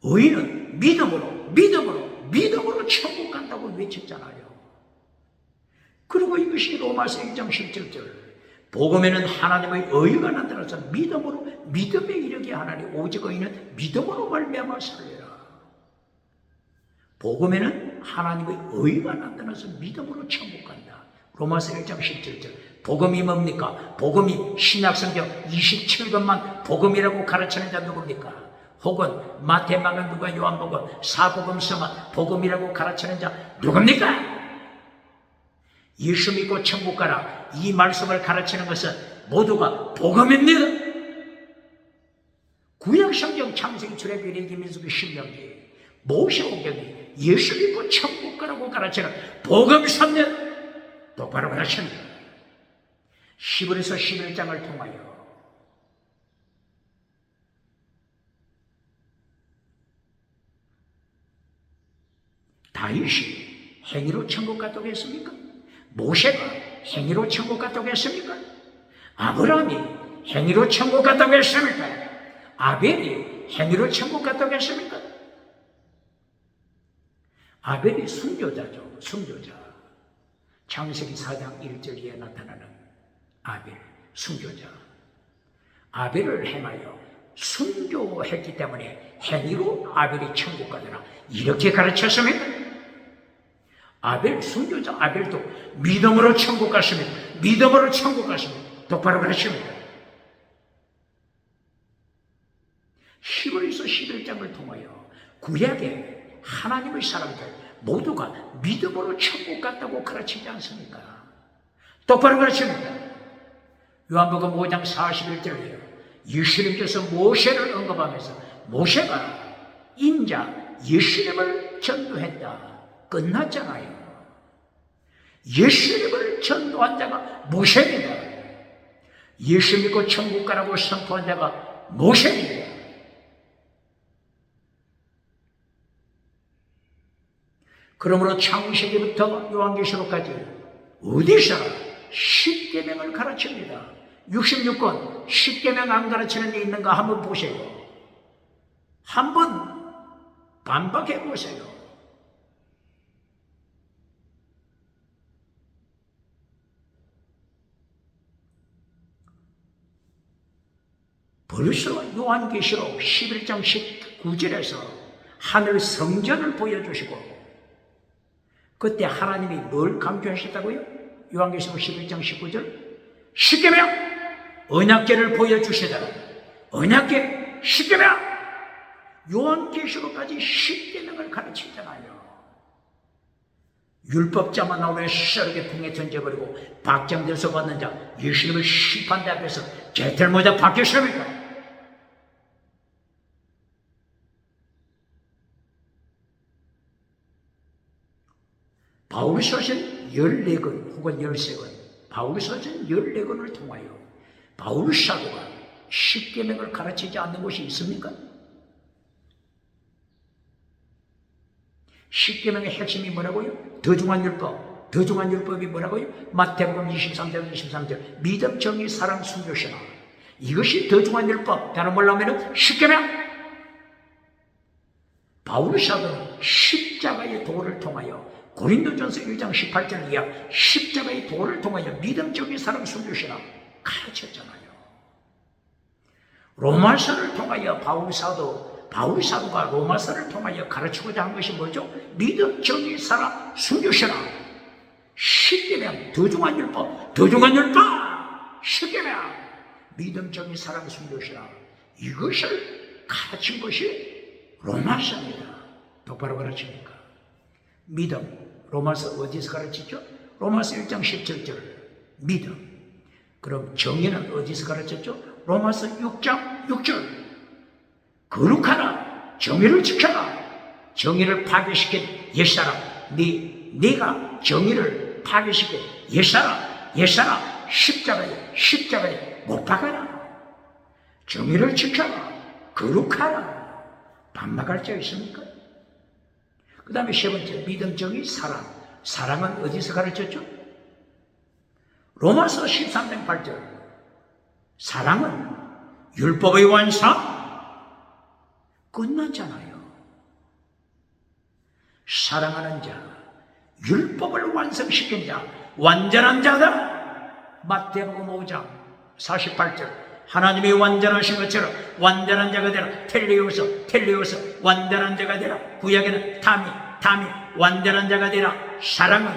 의인은 믿음으로 천국 간다고 외쳤잖아요. 그리고 이것이 로마서 1장 17절, 복음에는 하나님의 의가 나타나서 믿음에 이르게 하나니 오직 의인은 믿음으로 말미암아 살리라. 복음에는 하나님의 의가 나타나서 믿음으로 천국 간다. 로마서 1장 17절. 복음이 뭡니까? 복음이 신약성경 27권만 복음이라고 가르치는 자 누굽니까? 혹은 마태, 마가, 누가, 요한복음, 사복음서만 복음이라고 가르치는 자 누굽니까? 예수 믿고 천국 가라, 이 말씀을 가르치는 것은 모두가 복음입니다. 구약성경 창세기, 출애굽기, 레위기, 민수기, 신명기, 모세오경이 예수 믿고 천국 가라고 가르치는 복음서입니다. 똑바로 가르칩니다. 히브리서 11장을 통하여 다윗이 행위로 천국 갔다고 했습니까? 모세가 행위로 천국 갔다고 했습니까? 아브라함이 행위로 천국 갔다고 했습니까? 아벨이 행위로 천국 갔다고 했습니까? 아벨이 순교자죠. 순교자. 창세기 4장 1절에 나타나는 아벨, 순교자. 아벨을 행하여 순교했기 때문에 행위로 아벨이 천국 가더라, 이렇게 가르쳤습니다. 아벨, 순교자 아벨도 믿음으로 천국 갔습니다. 믿음으로 천국 갔습니다. 똑바로 가르칩니다. 히브리서 11장을 통하여 구약의 하나님의 사람들 모두가 믿음으로 천국 갔다고 가르치지 않습니까? 똑바로 가르칩니다. 요한복음 5장 41절이에요. 예수님께서 모세를 언급하면서 모세가 인자 예수님을 전도했다, 끝났잖아요. 예수님을 전도한 자가 모세입니다. 예수 믿고 천국 가라고 선포한 자가 모세입니다. 그러므로 창세기부터 요한계시록까지 어디서 십계명을 가르칩니다. 66권 십계명 안 가르치는 데 있는가 한번 보세요. 한번 반박해 보세요. 벌써 요한계시록 11장 19절에서 하늘 성전을 보여주시고 그때 하나님이 뭘 강조하셨다고요? 요한계시록 11장 19절 십계명 언약궤를 보여주시더라. 언약궤 십계명 요한계시록까지 십계명을 가르치잖아요. 율법자만 나오면 썰게 풍에 던져버리고 박장돼서 받는 자 예수님을 심판대 앞에서 개털모자 박혔습니까? 바울서신 14권 혹은 13권 바울서신 14권을 통하여 바울 사도가 십계명을 가르치지 않는 곳이 있습니까? 십계명의 핵심이 뭐라고요? 더중한 율법. 더중한 율법이 뭐라고요? 마태복음 23장 23절 믿음, 정의, 사랑, 순교, 신앙. 이것이 더중한 율법. 다른 말로 하면 십계명. 바울 사도는 십자가의 도를 통하여 고린도전서 1장 18절 이하 십자가의 도를 통하여 믿음, 정의, 사랑, 순교, 신앙 가르쳤잖아요. 로마서를 통하여 바울 사도가 로마서를 통하여 가르치고자 한 것이 뭐죠? 믿음, 정의, 사랑, 순교, 신앙. 십계명, 더중한 율법, 십계명, 믿음, 정의, 사랑, 순교, 신앙. 이것을 가르친 것이 로마서입니다. 똑바로 가르칩니까? 믿음, 로마서 어디서 가르치죠? 로마서 1장 17절 믿음. 그럼 정의는 어디서 가르쳤죠? 로마서 6장 6절 거룩하라, 정의를 지켜라. 정의를 파괴시킨 옛사람, 네가 정의를 파괴시킨 옛사람 십자가에 못 박아라. 정의를 지켜라, 거룩하라. 반박할 자 있습니까? 그 다음에 세 번째 믿음, 정의, 사랑. 사랑은 어디서 가르쳤죠? 로마서 13장 8절 사랑은 율법의 완성 끝났잖아요. 사랑하는 자, 율법을 완성시킨 자, 완전한 자다. 마태복음 5장 48절 하나님이 완전하신 것처럼 완전한 자가 되라. 텔레오서 완전한 자가 되라. 구약에는 타미 완전한 자가 되라. 사랑은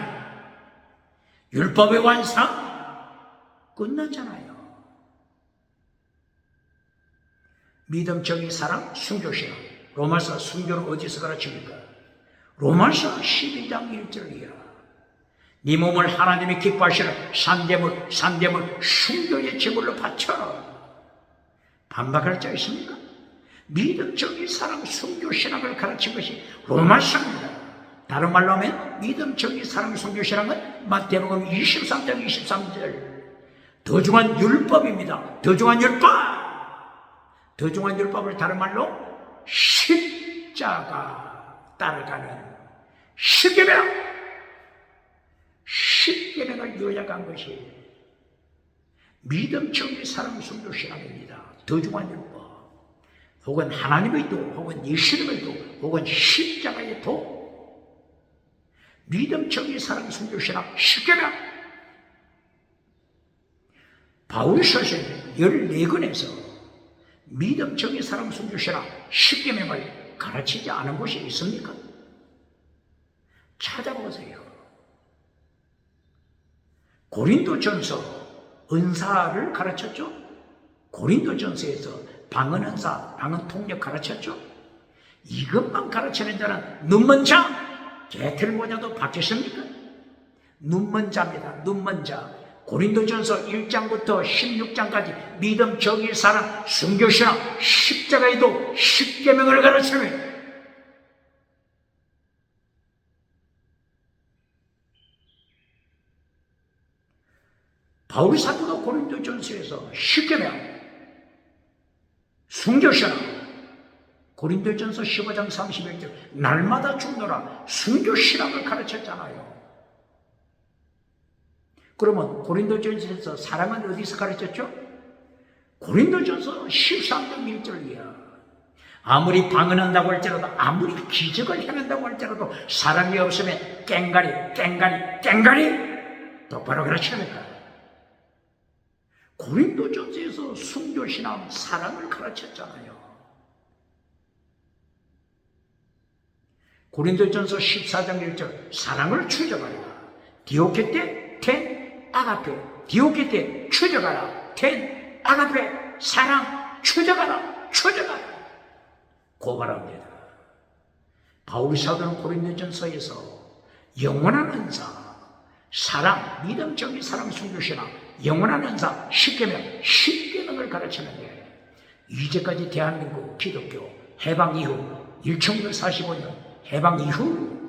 율법의 완성 끝났잖아요. 믿음, 정의, 사랑, 순교, 신앙. 로마서 순교는 어디서 가르칩니까? 로마서 12장 1절이야. 네 몸을 하나님이 기뻐하시는 산제물 순교의 제물로 바쳐라. 반박할 자 있습니까? 믿음, 정의, 사랑, 순교, 신앙을 가르친 것이 로마서입니다. 다른 말로 하면 믿음, 정의, 사랑, 순교, 신앙은 마태복음 23장 23절 더중한 율법입니다. 더중한 율법을 다른 말로 십자가 따라가는 십계명을 요약한 것이 믿음, 정의, 사랑, 순교, 신앙입니다. 더중한 율법 혹은 하나님의 도 혹은 예수님의 도 혹은 십자가의 도 믿음, 정의, 사랑, 순교, 신앙 십계명. 바울서신 14권에서 믿음, 정의, 사랑, 순교, 신앙 십계명을 가르치지 않은 곳이 있습니까? 찾아보세요. 고린도전서 은사를 가르쳤죠? 고린도전서에서 방언은사, 방언통역 가르쳤죠? 이것만 가르치는 자는 눈먼 자, 개털모자도 박혔습니까? 눈먼 자입니다. 눈먼 자. 고린도전서 1장부터 16장까지 믿음, 정의, 사랑, 순교, 신앙, 십자가의 도, 십계명을 가르치는 바울 사도가 고린도전서에서 십계명, 순교, 신앙, 고린도전서 15장 31절 날마다 죽노라 순교신앙을 가르쳤잖아요. 그러면 고린도전서에서 사랑은 어디서 가르쳤죠? 고린도전서 13장 1절이야. 아무리 방언한다고 할지라도 아무리 기적을 행한다고 할지라도 사람이 없으면 깽가리 똑바로 가르치니까. 고린도전서에서 순교신앙 사랑을 가르쳤잖아요. 고린도전서 14장 1절 사랑을 추적하라. 디오케테 텐 아가페. 디오케테 추적하라. 텐 아가페. 사랑 추적하라. 고발합니다. 바울 사도는 고린도전서에서 영원한 은사, 사랑, 믿음, 정의, 사랑, 순교신앙, 영원한 은사, 십계명을 가르치는데 이제까지 대한민국 기독교 해방 이후 1945년 해방 이후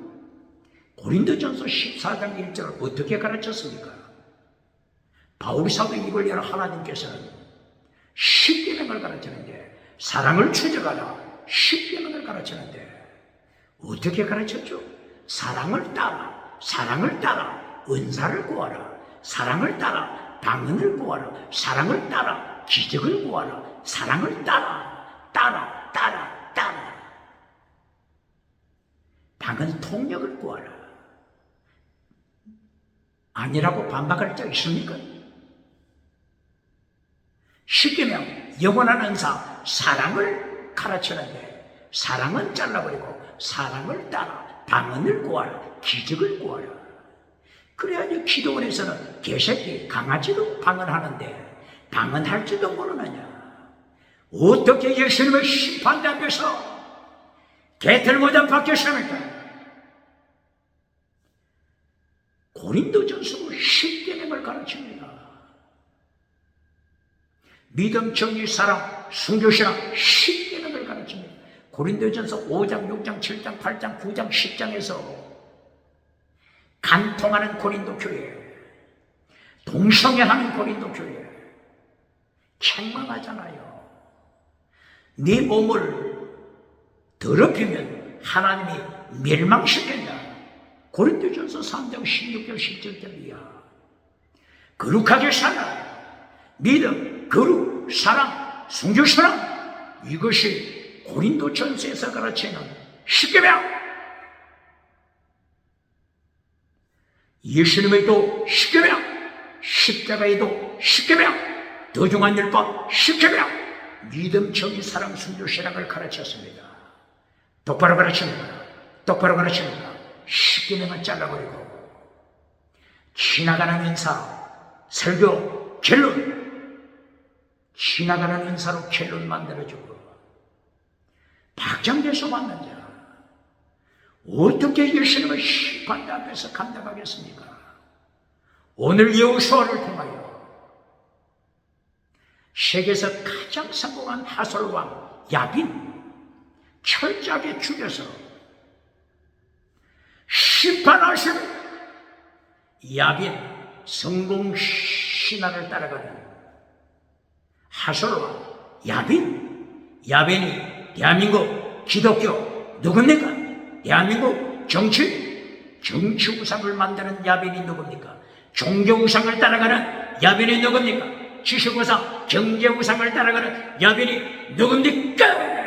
고린도전서 14장 1절을 어떻게 가르쳤습니까? 바울 사도 입을 열어 하나님께서는 십계명을 가르치는데 사랑을 추적하라 십계명을 가르치는데 어떻게 가르쳤죠? 사랑을 따라 은사를 구하라. 사랑을 따라 방언을 구하라. 사랑을 따라 기적을 구하라. 사랑을 따라 방언 통역을 구하라. 아니라고 반박할 자 있습니까? 십계명 영원한 은사 사랑을 가르치는데 사랑은 잘라버리고 사랑을 따라 방언을 구하라. 기적을 구하라. 그래야지 기도원에서는 개새끼 강아지도 방언하는데 방언할지도 모르느냐. 어떻게 예수님의 심판대 앞에서 개털모자 박혔습니까? 고린도전서 십계명을 가르칩니다. 믿음, 정의, 사랑, 순교신앙 십계명을 가르칩니다. 고린도전서 5장, 6장, 7장, 8장, 9장, 10장에서 간통하는 고린도 교회, 동성애하는 고린도 교회 책망하잖아요. 네 몸을 더럽히면 하나님이 멸망시킨다. 고린도전서 3장 16절 17절이야. 거룩하게 살아. 믿음, 거룩, 사랑, 순교신앙 이것이 고린도전서에서 가르치는 십계명. 예수님의도 십계명, 십자가의도 십계명, 도중한 율법 십계명, 믿음, 정의, 사랑, 순교신앙을 가르쳤습니다. 똑바로 가르칩니다. 십계명은 잘라버리고 지나가는 은사, 설교, 결론, 지나가는 은사로 결론 만들어주고 박장대소 받는 자 어떻게 예수님의 심판대 앞에서 감당하겠습니까? 오늘 여호수아를 통하여 세계에서 가장 성공한 하솔왕 야빈 철저하게 죽여서 심판하시는 야빈 성공 신화를 따라가는 하솔왕 야빈이 대한민국 기독교 누굽니까? 대한민국 정치 우상을 만드는 야빈이 누굽니까? 종교 우상을 따라가는 야빈이 누굽니까? 지식 우상, 경제 우상을 따라가는 야빈이 누굽니까?